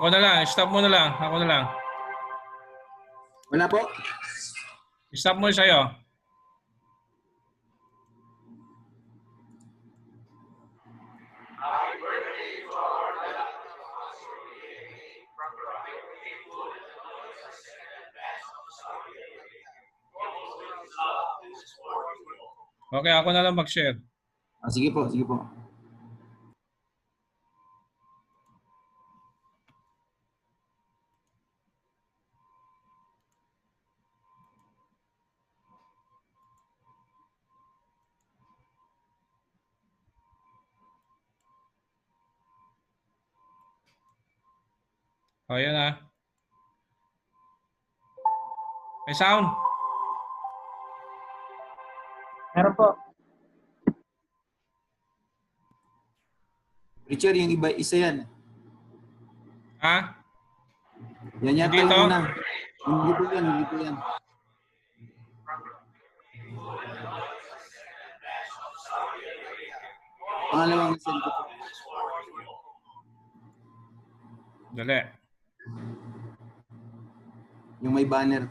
Ako na lang. Stop mo na lang. Ako na lang. Wala po? Stop mo sa'yo. Okay, ako na lang mag-share. Sige po, sige po. O, yan ah. May sound. Meron po. Richard, yung iba, isa yan. Ha? Yan yata Dito? yung una. Hindi po yan, hindi po yan. Pangalawang send ko po. Dali. Yung may banner.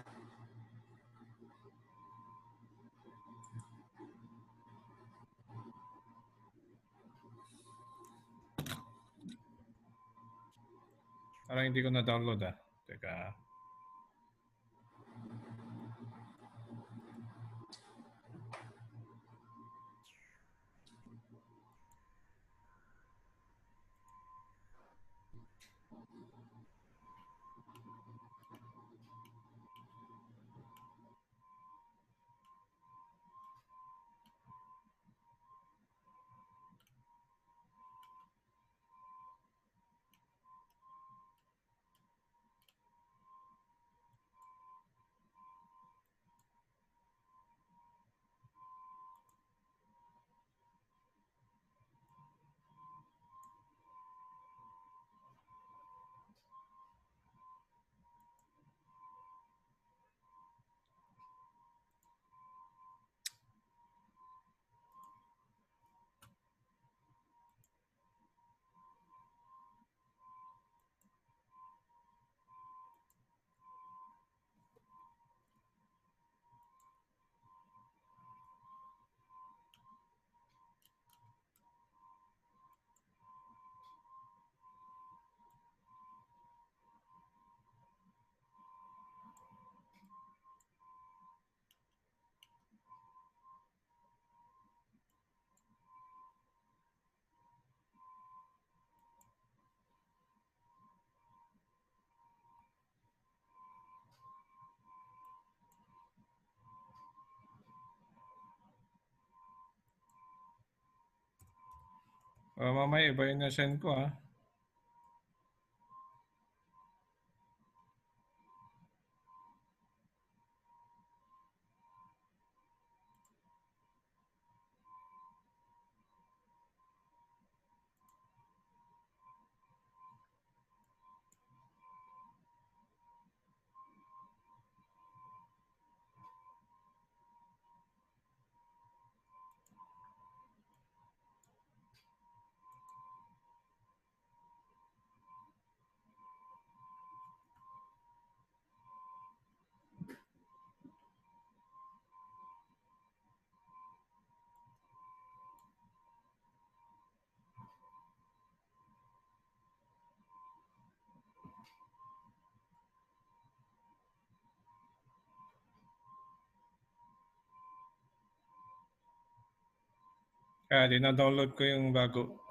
Parang hindi ko na-download ah. Teka. Mamaya iba yung na-send ko ah. Kaya dina-download ko yung bago.